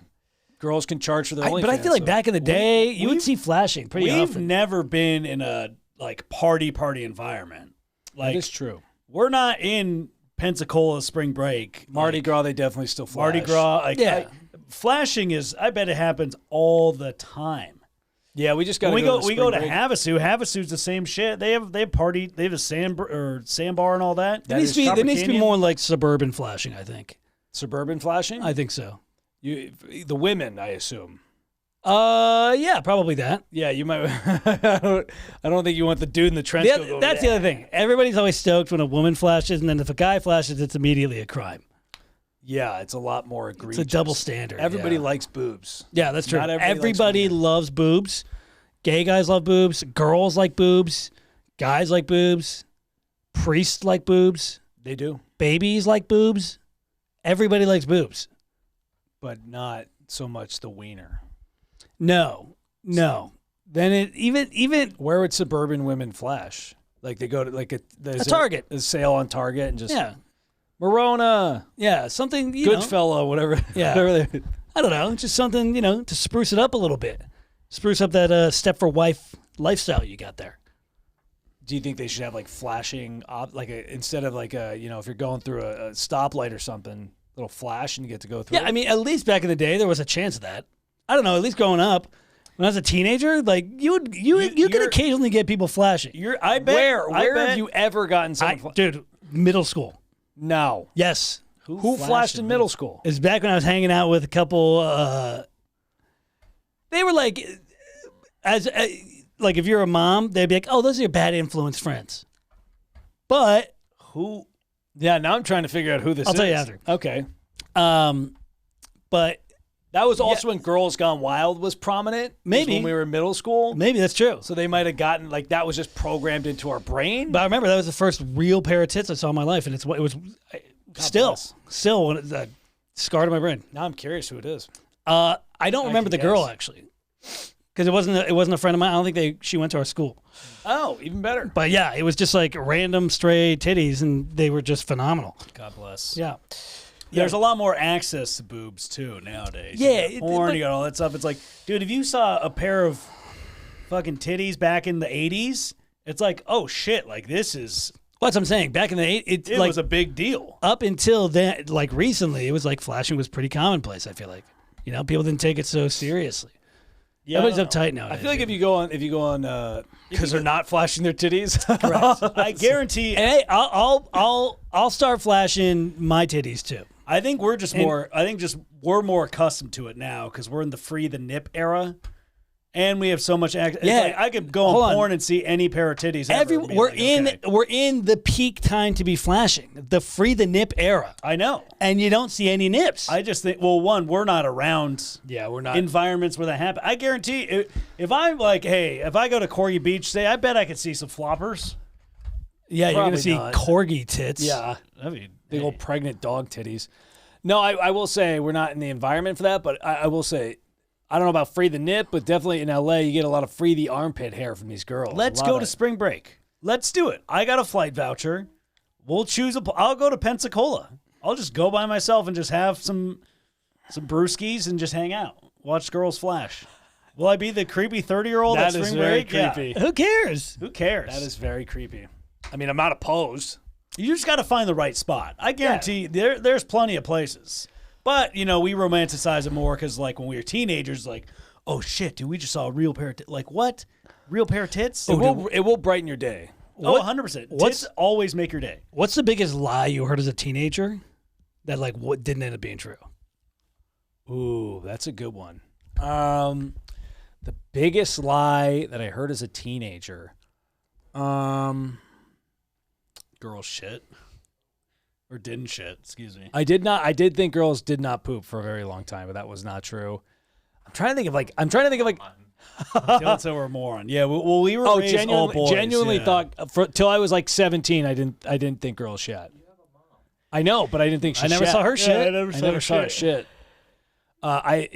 Girls can charge for their OnlyFans. But I feel like so- back in the day, you would see flashing pretty We've often. never been in a like party environment. Like That is true. we're not in Pensacola spring break. Mardi Gras, they definitely still flash. Mardi Gras. Like, Yeah. flashing is. I bet it happens all the time. Yeah, we just got When to go. we go to Havasu. Havasu's the same shit. They have party. They have a sandbar and all that. There needs to be more like suburban flashing, I think. suburban flashing. I think so. The women, I assume. Yeah, probably that. Yeah, you might. I don't think you want the dude in the trench coat. That's the other thing. Everybody's always stoked when a woman flashes, and then if a guy flashes, it's immediately a crime. Yeah, it's a lot more egregious. It's a double standard. Everybody yeah. likes boobs. Yeah, that's true. Not Everybody likes women. loves boobs. Gay guys love boobs. Girls like boobs. Guys like boobs. Priests like boobs. They do, Babies like boobs. Everybody likes boobs. but not so much the wiener. No. Then it even Where would suburban women flash? Like they go to like a Target. a sale on Target, and just yeah. Morona, Yeah, something, you know. Goodfellow, whatever. Yeah. whatever they- I don't know, just something, you know, to spruce it up a little bit. Spruce up that step for wife lifestyle you got there. Do you think they should have like flashing, instead of like if you're going through a stoplight or something, little flash and you get to go through? Yeah, it? I mean, at least back in the day, there was a chance of that. I don't know, at least growing up, when I was a teenager, like you could occasionally get people flashing. I bet. Where have you ever gotten someone? Dude, middle school. No. Yes. Who flashed in middle school? It's back when I was hanging out with a couple. They were like, like if you're a mom, they'd be like, "Oh, those are your bad influence friends." But Who? Yeah, now I'm trying to figure out who this is. I'll tell you after. Okay. But That was also when Girls Gone Wild was prominent. was Maybe. when we were in middle school. maybe that's true. So they might have gotten like that was just programmed into our brain. But I remember that was the first real pair of tits I saw in my life, and it was bless. still when it scarred in my brain. Now I'm curious who it is. I don't remember the can girl guess. actually, because it wasn't a friend of mine. I don't think she went to our school. Oh, even better. But yeah, it was just like random stray titties, and they were just phenomenal. God bless. Yeah. There's a lot more access to boobs too nowadays. Yeah, You got porn, you got all that stuff. It's like, dude, if you saw a pair of fucking titties back in the 80s, it's like, oh shit, like this is. Well, that's what I'm saying. Back in the It like was a big deal. up until then, like recently, it was like flashing was pretty commonplace. I feel like, you know, people didn't take it so seriously. Yeah, Everybody's uptight now. I feel like if you go on, because they're not flashing their titties. I guarantee. And hey, I'll start flashing my titties too. I think we're just more. I think just we're more accustomed to it now because we're in the free the nip era, And we have so much access. Yeah. Like, I could go Hold on on. porn and see any pair of titties. Ever and be we're like, in okay. we're in the peak time to be flashing, the free the nip era, I know. and you don't see any nips. I just think, well, one, we're not around Yeah, we're not. environments where that happens. I guarantee if I'm like, hey, if I go to Corgi Beach, say, I bet I could see some floppers. yeah, you're gonna probably see not. corgi tits. yeah, I mean, big old pregnant dog titties. No, I will say we're not in the environment for that, but I will say, I don't know about free the nip, but definitely in LA, you get a lot of free the armpit hair from these girls. let's A lot go of- to spring break. Let's do it. I got a flight voucher. We'll choose I'll go to Pensacola. I'll just go by myself and just have some brewskis and just hang out. Watch girls flash. Will I be the creepy 30-year-old at That is spring very break? Yeah. creepy. Who cares? Who cares? That is very creepy. I mean, I'm not opposed. You just got to find the right spot. I guarantee there's plenty of places. But, we romanticize it more because, like, when we were teenagers, like, oh, shit, dude, we just saw a real pair of tits. Like, what? Real pair of tits? It will brighten your day. Oh, 100%. Tits always make your day. What's the biggest lie you heard as a teenager that like what didn't end up being true? Ooh, that's a good one. The biggest lie that I heard as a teenager. Girl shit. Or didn't shit, excuse me. I did think girls did not poop for a very long time, but that was not true. I'm trying to think of like Don't say we're a moron. Yeah, well, we were raised all boys. genuinely yeah. thought till I was like 17, I didn't think girls shit. I know, but I didn't think she I never shat. saw her shit. I never I never saw her shit. I'm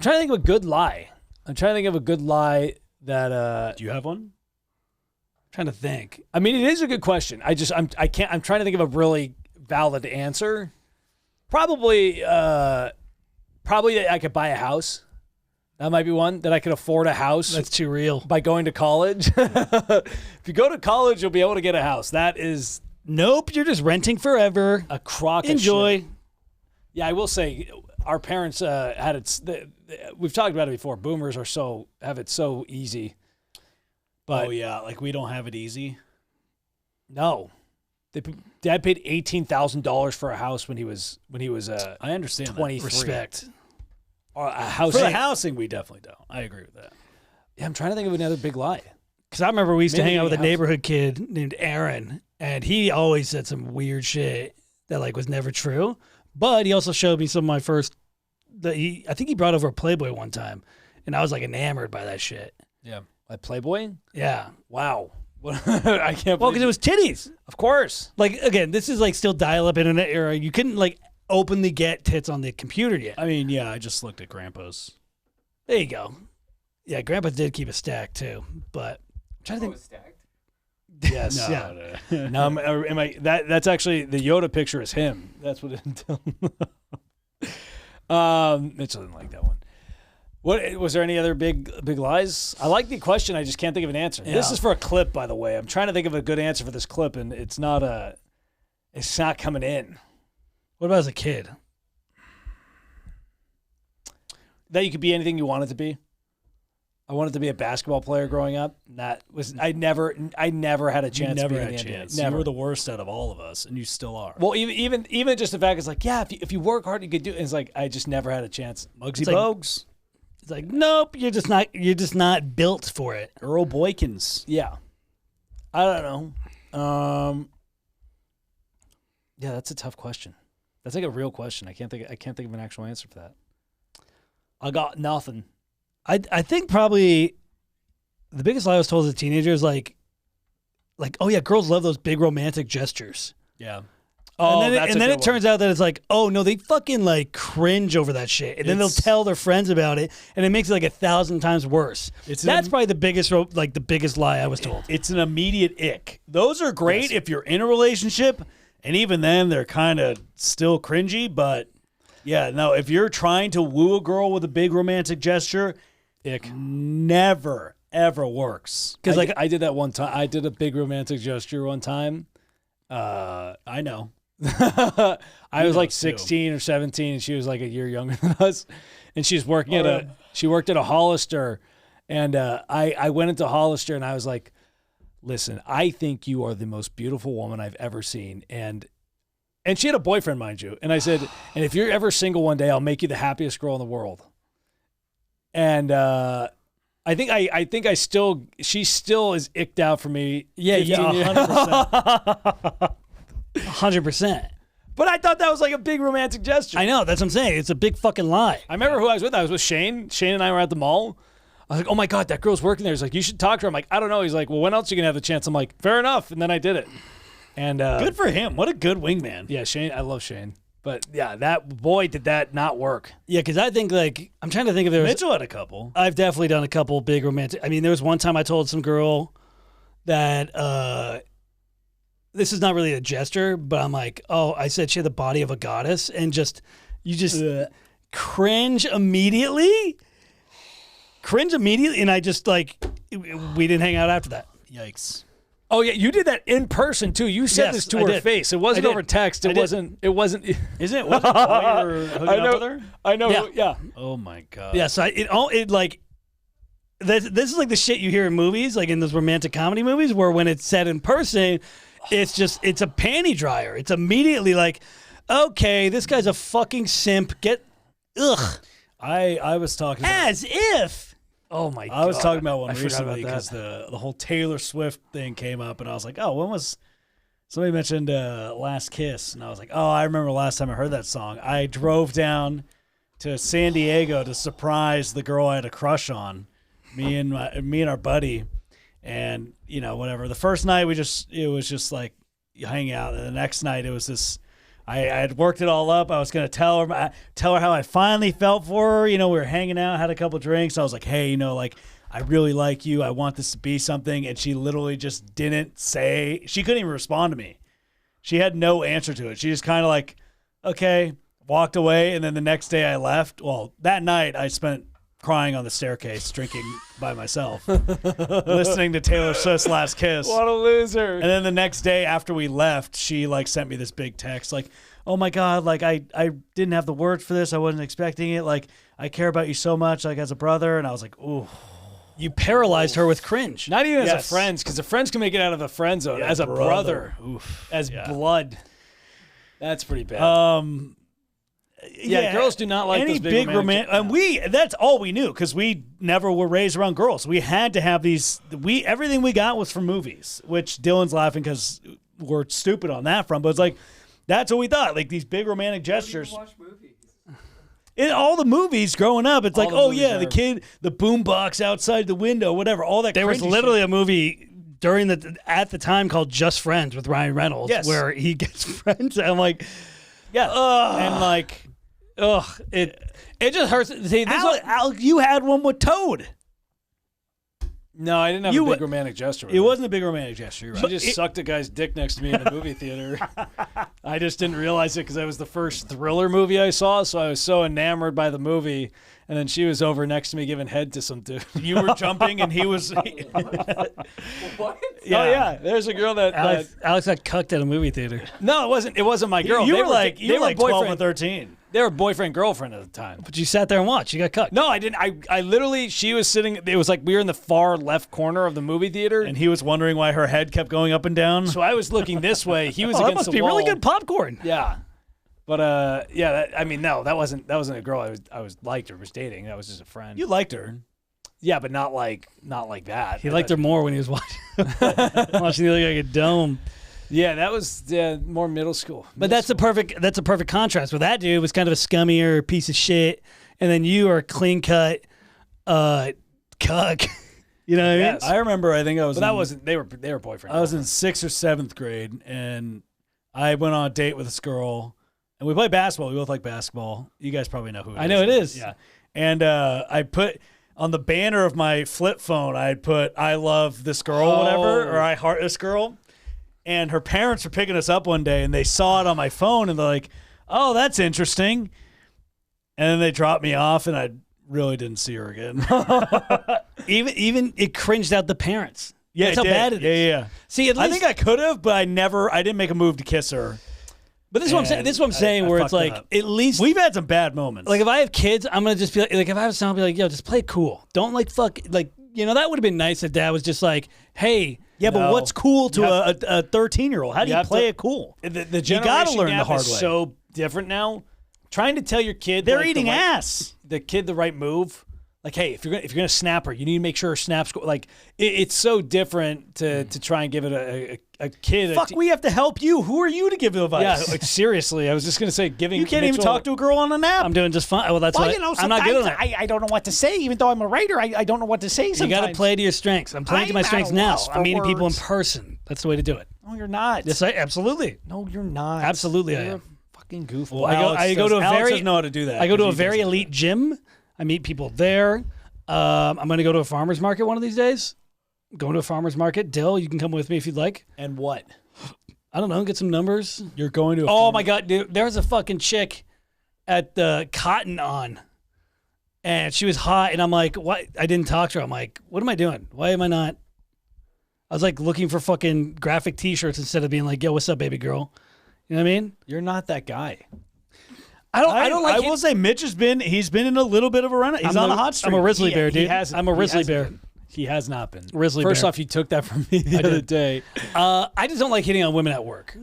trying to think of a good lie. I'm trying to think of a good lie that Do you have one? trying to think. I mean, it is a good question. I'm trying to think of a really valid answer. Probably that I could buy a house. That might be one that I could afford a house. That's too real. By going to college. If you go to college, you'll be able to get a house. That is Nope, you're just renting forever. a crock of Enjoy. shit. Yeah, I will say our parents had it. We've talked about it before. Boomers have it so easy. But Oh yeah, like we don't have it easy. no, Dad paid $18,000 for a house when he was I understand that. 23. Respect. A house. For the housing, we definitely don't. I agree with that. Yeah, I'm trying to think of another big lie. Because I remember we used to Maybe hang out with a house- neighborhood kid named Aaron, and he always said some weird shit that like was never true. But he also showed me some of my first. I think he brought over a Playboy one time, and I was like enamored by that shit. Yeah, like Playboy. Yeah. Wow. I can't. Well, believe because it was titties. Of course. Like again, this is like still dial-up internet era. You couldn't like openly get tits on the computer yet. I mean, yeah, I just looked at Grandpa's. There you go. Yeah, Grandpa did keep a stack too, but I'm trying to think. Yes. No, Yeah. no. No, am I? That's actually the Yoda picture is him. That's what it. Mitchell didn't like that one. What was there any other big lies? I like the question. I just can't think of an answer. This Yeah. is for a clip, by the way. I'm trying to think of a good answer for this clip, and it's not coming in. What about as a kid? That you could be anything you wanted to be. I wanted to be a basketball player growing up. I never had a chance. You never to be had in a the NBA. chance. Never. You were the worst out of all of us, and you still are. Well, even just the fact is like, yeah, if you work hard, you could do it. It's like I just never had a chance. Muggsy like- Bogues, It's like, nope, you're just not built for it. Earl Boykins. Yeah, I don't know. Yeah, that's a tough question. That's like a real question. I can't think of an actual answer for that. I got nothing. I think probably the biggest lie I was told as a teenager is like, oh yeah, girls love those big romantic gestures. Yeah. Oh, and then, that's and a then good it one. turns out that it's like, oh no, they fucking like cringe over that shit, and then they'll It's- tell their friends about it, and it makes it like 1,000 times worse. It's That's an- probably the biggest lie I was told. It's an immediate ick. Those are great if you're in a relationship, and even then they're kind of still cringy. But yeah, no, if you're trying to woo a girl with a big romantic gesture, Ick. never ever works. Because like I did that one time. I did a big romantic gesture one time. I know. I was know like too. 16 or 17, and she was like a year younger than us. And she's working she worked at a Hollister, and I went into Hollister, and I was like, "Listen, I think you are the most beautiful woman I've ever seen." And she had a boyfriend, mind you. And I said, "And if you're ever single one day, I'll make you the happiest girl in the world." and I think she still is icked out for me. Yeah, 100%. 100%. But I thought that was like a big romantic gesture. I know. That's what I'm saying. It's a big fucking lie. I remember who I was with. I was with Shane. Shane and I were at the mall. I was like, oh my God, that girl's working there. He's like, you should talk to her. I'm like, I don't know. He's like, well, when else are you going to have the chance? I'm like, fair enough. And then I did it. And Good for him. What a good wingman. yeah, Shane, I love Shane. But yeah, did that not work. Yeah, because I think I'm trying to think if there was. Mitchell had a couple. I've definitely done a couple big romantic. I mean, there was one time I told some girl that this is not really a gesture, but I'm like, oh, I said she had the body of a goddess, and you just cringe immediately. And I just we didn't hang out after that. Yikes. Oh yeah, you did that in person too. You said Yes, this to I her did. face. It wasn't I did. over text. I It did. wasn't. It wasn't. Isn't it? Wasn't it while you were hooking up with her? I know. Yeah. Yeah. Oh my God. Yeah, so this is like the shit you hear in movies, like in those romantic comedy movies, where when it's said in person, it's a panty dryer. It's immediately like, okay, this guy's a fucking simp. I was talking about, As if. Oh my God. I was talking about one I forgot recently about because the whole Taylor Swift thing came up, and I was like, oh, when was somebody mentioned Last Kiss, and I was like, oh, I remember last time I heard that song. I drove down to San Diego to surprise the girl I had a crush on, me and our buddy, and whatever. The first night it was just like hang out, and the next night it was this. I had worked it all up. I was going to tell her how I finally felt for her. We were hanging out, had a couple drinks. I was like, hey, I really like you. I want this to be something. And she literally just didn't say. She couldn't even respond to me. She had no answer to it. She just kind of like, okay, walked away. And then the next day I left. Well, that night I spent crying on the staircase, drinking by myself, listening to Taylor Swift's Last Kiss. What a loser. And then the next day after we left, she sent me this big text like, oh my God, I didn't have the words for this. I wasn't expecting it. I care about you so much, as a brother. And I was like, ooh. You paralyzed her with cringe. Not even as Yes. a friend, because the friends can make it out of the friend zone. Yeah, as a brother, Oof. as Yeah. blood. That's pretty bad. Yeah, girls do not like any those big romantic- and that's all we knew because we never were raised around girls. We had to have these. Everything we got was from movies, which Dylan's laughing because we're stupid on that front. But it's like that's what we thought. Like these big romantic gestures. Watch movies. In all the movies growing up, it's All like, the oh movies yeah, are- the kid, the boombox outside the window, whatever. All that. There was cringy literally shit. a movie at the time called Just Friends with Ryan Reynolds, Yes. where he gets friends. And I'm like, Yeah, and like. ugh, it just hurts. See, Al, you had one with Toad. No, I didn't have You- a big romantic gesture. with It her. wasn't a big romantic gesture. You're She right. just sucked a guy's dick next to me in the movie theater. I just didn't realize it because that was the first thriller movie I saw, so I was so enamored by the movie. And then she was over next to me giving head to some dude. You were jumping, and he was. What? Yeah. Oh yeah, there's a girl that. Alex got cucked at a movie theater. No, it wasn't. It wasn't my girl. You They were like they were 12 or boyfriend. 13. They were boyfriend girlfriend at the time. But you sat there and watched. You got cucked. No, I didn't. I literally. She was sitting. It was like we were in the far left corner of the movie theater, And he was wondering why her head kept going up and down. so I was looking this way. He was Oh, that against must the be wall. really good popcorn. Yeah, but yeah. That wasn't a girl I was liked or was dating. That was just a friend. You liked her. Yeah, but not like that. He liked her more when he was watching watching the like a dome. Yeah, that was more middle school. But that's a perfect contrast. Where that dude was kind of a scummier piece of shit, and then you are a clean cut, cuck. You know what I mean? Yes. I remember. I think I was. But that in- wasn't. They were boyfriend. I was in 6th or 7th grade, and I went on a date with this girl, and we played basketball. We both like basketball. You guys probably know who it is. I know it is. Yeah. And I put on the banner of my flip phone, I put "I love this girl," or whatever, or "I heart this girl." And her parents were picking us up one day, and they saw it on my phone, and they're like, "Oh, that's interesting." And then they dropped me off, and I really didn't see her again. Even it cringed out the parents. Yeah, That's how did. bad it is. Yeah. See, at I least think I could have, but I didn't make a move to kiss her. But this is what I'm saying. And This is what I'm saying. I Where it's fucked like up. at least We've had some bad moments. like if I have kids, I'm gonna just be like if I have someone, I'll be like, yo, just play it cool. Don't like fuck like that would have been nice if Dad was just like, hey, yeah, but No. what's cool to You a 13-year-old? How do you have play to- it cool? The You gotta generation learn the gap hard is way. so different now. Trying to tell your kid They're like, eating ass. the right move. Like, hey, if you're gonna snap her, you need to make sure her snaps like it's so different to try and give it a kid. Fuck, we have to help you. Who are you to give advice? Yeah, like, seriously, I was just gonna say giving. You can't even Mitchell- talk to a girl on a nap. I'm doing just fine. Well, that's why I'm not good at it. I don't know what to say. Even though I'm a writer, I don't know what to say You sometimes. got to play to your strengths. I'm playing to I'm my at strengths a now. loss for I'm meeting people in words. person. That's the way to do it. No, you're not. Yes, absolutely. No, you're not. Absolutely, I You're am. a fucking goofball. Well, I go to a Alex very doesn't know how to do that. I go to a 'cause he very doesn't do elite gym. I meet people there. I'm going to go to a farmer's market one of these days. Going to a farmer's market. Dill, you can come with me if you'd like. And what? I don't know. Get some numbers. that. You're going to. Oh my God, dude! There was a fucking chick at the Cotton On, and she was hot, and I'm like, what? I didn't talk to her. I'm like, what am I doing? Why am I not? I was like looking for fucking graphic T-shirts instead of being like, yo, what's up, baby girl? You know what I mean? You're not that guy. I don't like. I will say, Mitch he's been in a little bit of a run. He's on a hot streak. I'm a Risley He- bear, he dude. hasn't- I'm a he Risley hasn't bear. been. He has not been. Risley First bear. off, you took that from me the other day. I just don't like hitting on women at work.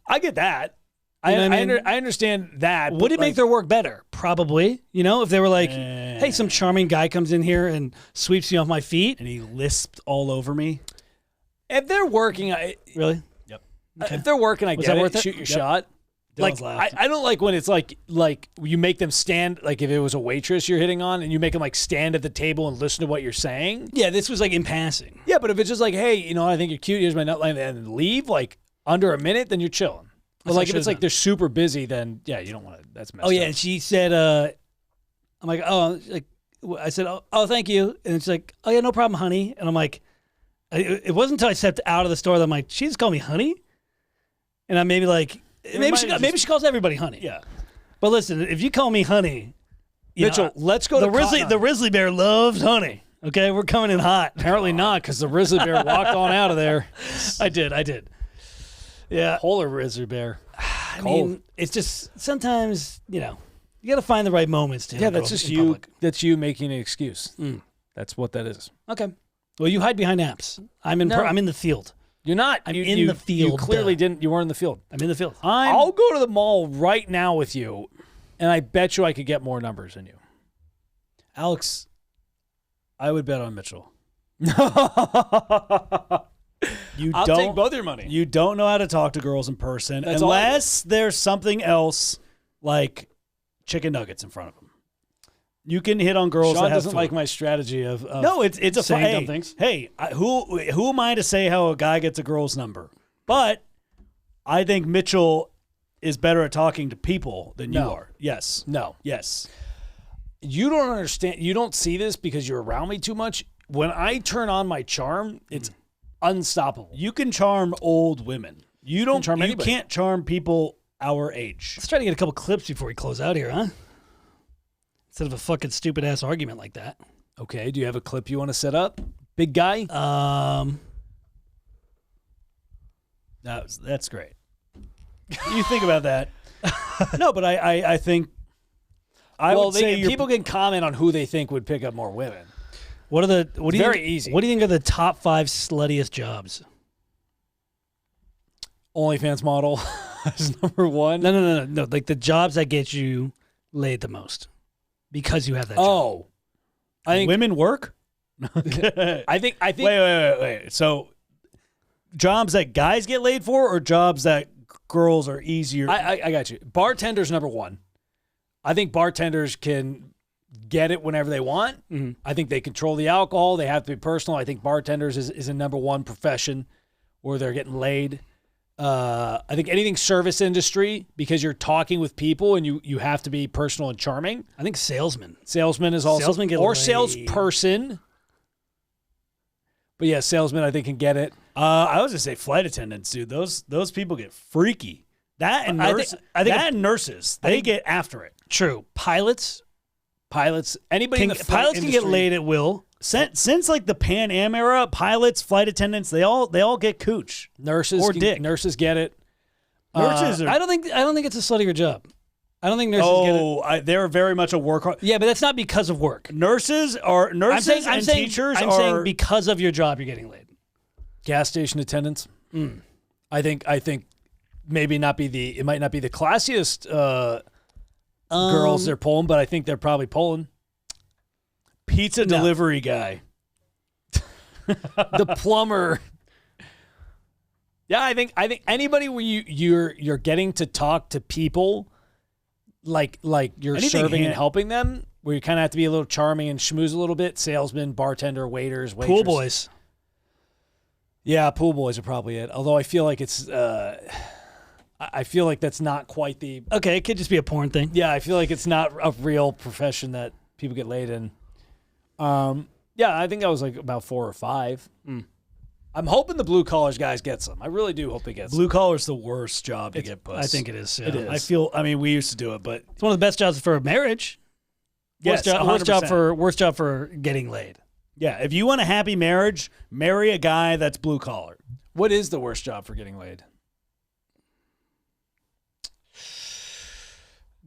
I get that. You know what I mean? I understand that. Would but, it make like, their work better? Probably. You know, if they were like, Eh. hey, some charming guy comes in here and sweeps me off my feet. And he lisped all over me. if they're working? Really? If they're working, I Was get that it. worth it? Shoot your Yep. shot. Dylan's Like laughed. I don't like when it's like you make them stand, like if it was a waitress you're hitting on and you make them like stand at the table and listen to what you're saying. Yeah, this was like in passing. Yeah, but if it's just like, hey, you know, I think you're cute, here's my nut line, and then leave like under a minute, then you're chilling. But That's like what if it's I like should've they're super busy, then yeah, you don't want to. That's messed Oh, yeah. up. And she said, I'm like, oh, like, I said, oh, thank you. And she's like, oh, yeah, no problem, honey. And I'm like, it wasn't until I stepped out of the store that I'm like, she just called me honey? And I maybe like, maybe she calls everybody honey. Yeah. But listen, if you call me honey, you Mitchell, know, let's go the to Risley. Cotton The On. Risley bear loves honey. Okay, we're coming in hot. Apparently not, because the grizzly bear walked on out of there. I did. Yeah, Polar grizzly bear. I mean, it's just sometimes you got to find the right moments to. hit Yeah, a girl that's just in you. public. That's you making an excuse. That's what that is. Okay. Well, you hide behind apps. I'm in. No. I'm in the field. You're not. I'm you, in you- the field. You clearly didn't. You weren't in the field. I'm in the field. I'll go to the mall right now with you, and I bet you I could get more numbers than you. Alex, I would bet on Mitchell. You I'll don't take both your money. You don't know how to talk to girls in person That's all I do. unless there's something else like chicken nuggets in front of them. You can hit on girls Sean that have doesn't food. like my strategy of No, it's a saying hey, dumb things. Hey, who am I to say how a guy gets a girl's number? But I think Mitchell is better at talking to people than you No. are. Yes. No. Yes. You don't understand. You don't see this because you're around me too much. When I turn on my charm, it's unstoppable. You can charm old women. You don't charm you anybody. can't charm people our age. Let's try to get a couple clips before we close out here, huh? Instead of a fucking stupid ass argument like that. Okay. Do you have a clip you want to set up, big guy? That's great. You think about that. No, but I think I would say people can comment on who they think would pick up more women. What do you Very think, easy. What do you think are the top 5 sluttiest jobs? OnlyFans model is number one. No. Like the jobs that get you laid the most because you have that job. Oh, I think women work. I think Wait. So jobs that guys get laid for, or jobs that girls are easier? I got you. Bartender's number one. I think bartenders can get it whenever they want. Mhm. I think they control the alcohol. They have to be personal. I think bartenders is a number one profession where they're getting laid. I think anything service industry, because you're talking with people and you have to be personal and charming. I think salesman. Salesman is also Salesman get or laid. salesperson. But yeah, salesman I think can get it. I was gonna say flight attendants, dude. Those people get freaky. That and I nurses. think that and nurses, they get after it. True. Pilots Pilots, anybody in the flight pilots can get industry- laid at will. Since like the Pan Am era, pilots, flight attendants, they all get cooch. Nurses or can- dick. Nurses get it. Nurses are. I don't think it's a sluttier job. I don't think nurses get it. They're very much a work. Yeah, but that's not because of work. Nurses and teachers I'm are. saying because of your job, you're getting laid. Gas station attendants. I think maybe not be the. It might not be the classiest girls they're pulling, but I think they're probably pulling. Pizza delivery guy. The plumber. Yeah, I think anybody where you're getting to talk to people like you're Anything serving and helping them, where you kind of have to be a little charming and schmooze a little bit. Salesmen, bartender, waiters, waitress. Pool boys. Yeah, pool boys are probably it. Although I feel like it's I feel like that's not quite the Okay, it could just be a porn thing. Yeah, I feel like it's not a real profession that people get laid in. Yeah, I think I was like about 4 or 5. I'm hoping the blue collars guys get some. I really do hope they get some. Blue collar's the worst job to get puss. I think it is. Yeah. It is. I mean, we used to do it, but It's one of the best jobs for marriage. yes, Worst job 100%. worst job for getting laid. Yeah, if you want a happy marriage, marry a guy that's blue collar. What is the worst job for getting laid?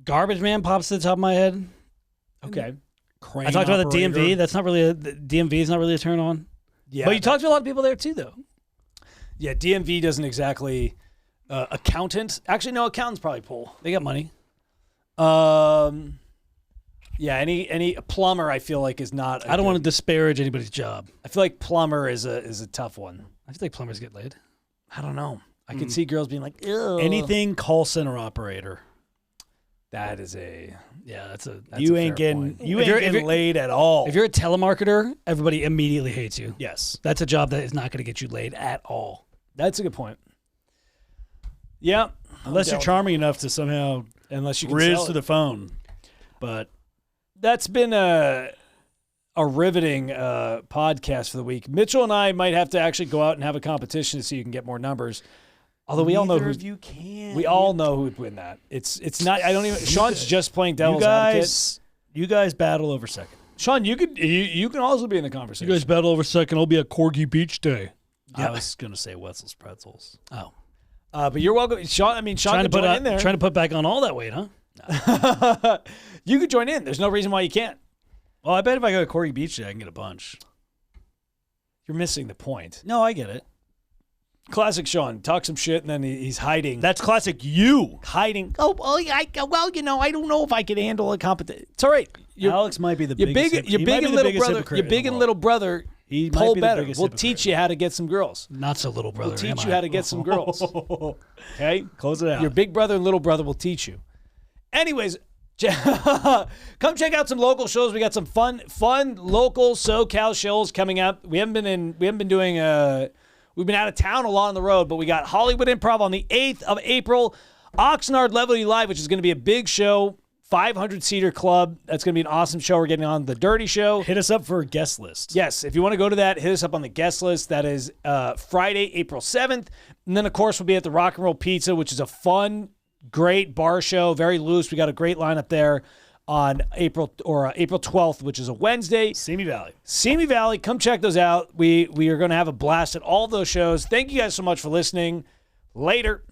Garbage man pops to the top of my head. Okay. Crane I talked about the operator. DMV. That's not really the DMV is not really a turn on. Yeah. But you talked to a lot of people there too, though. Yeah, DMV doesn't exactly accountant. Actually, no, accountants probably pull. They got money. Yeah, any plumber I feel like is not. I don't want to disparage anybody's job. I feel like plumber is a tough one. I feel like plumbers get laid. I don't know. I could see girls being like, ew. Anything call center operator. That is a. Yeah, that's a. You a ain't fair getting point. you If ain't you're- if getting you're- laid at all. If you're a telemarketer, everybody immediately hates you. yes. That's a job that is not going to get you laid at all. That's a good point. Yeah. Unless you're charming enough to somehow Unless you can riz sell to it. the phone. But That's been a riveting podcast for the week. Mitchell and I might have to actually go out and have a competition to see who can get more numbers. Although we all know neither who of you can. we all know who would win that. It's not. I don't even. Sean's just playing You devil's advocate. guys, you guys battle over second. Sean, you can also be in the conversation. battle over second. I'll be at Corgi Beach Day. I was gonna say Wetzel's Pretzels. Oh, but you're welcome, Sean. I mean, Sean can join in there. trying to put back on all that weight, huh? You could join in. There's no reason why you can't. Well, I bet if I go to Corey Beach Day, I can get a bunch. You're missing the point. No, I get it. Classic Sean. Talk some shit and then he's hiding. That's classic you. Hiding. Oh, well, I don't know if I can handle a competition. It's all right. Alex might be the Your biggest. big, your he big might be and the little biggest brother. hypocrite Your in big the and world. little brother. He Pull might be better. the biggest We'll hypocrite. teach you how to get some girls. Not so little brother. We'll teach am you I? how to get some girls. Okay, Close it out. your big brother and little brother will teach you. Anyways, come check out some local shows. We got some fun local SoCal shows coming up. We've been out of town a lot on the road, but we got Hollywood Improv on the 8th of April, Oxnard Levity Live, which is going to be a big show, 500-seater club. That's going to be an awesome show. We're getting on the Dirty Show. Hit us up for a guest list. Yes, if you want to go to that, hit us up on the guest list. That is Friday, April 7th. And then, of course, we'll be at the Rock and Roll Pizza, which is a fun, great bar show, very loose. We got a great lineup there on April 12th, which is a Wednesday. Simi Valley. Simi Valley, come check those out. We are going to have a blast at all those shows. Thank you guys so much for listening. Later.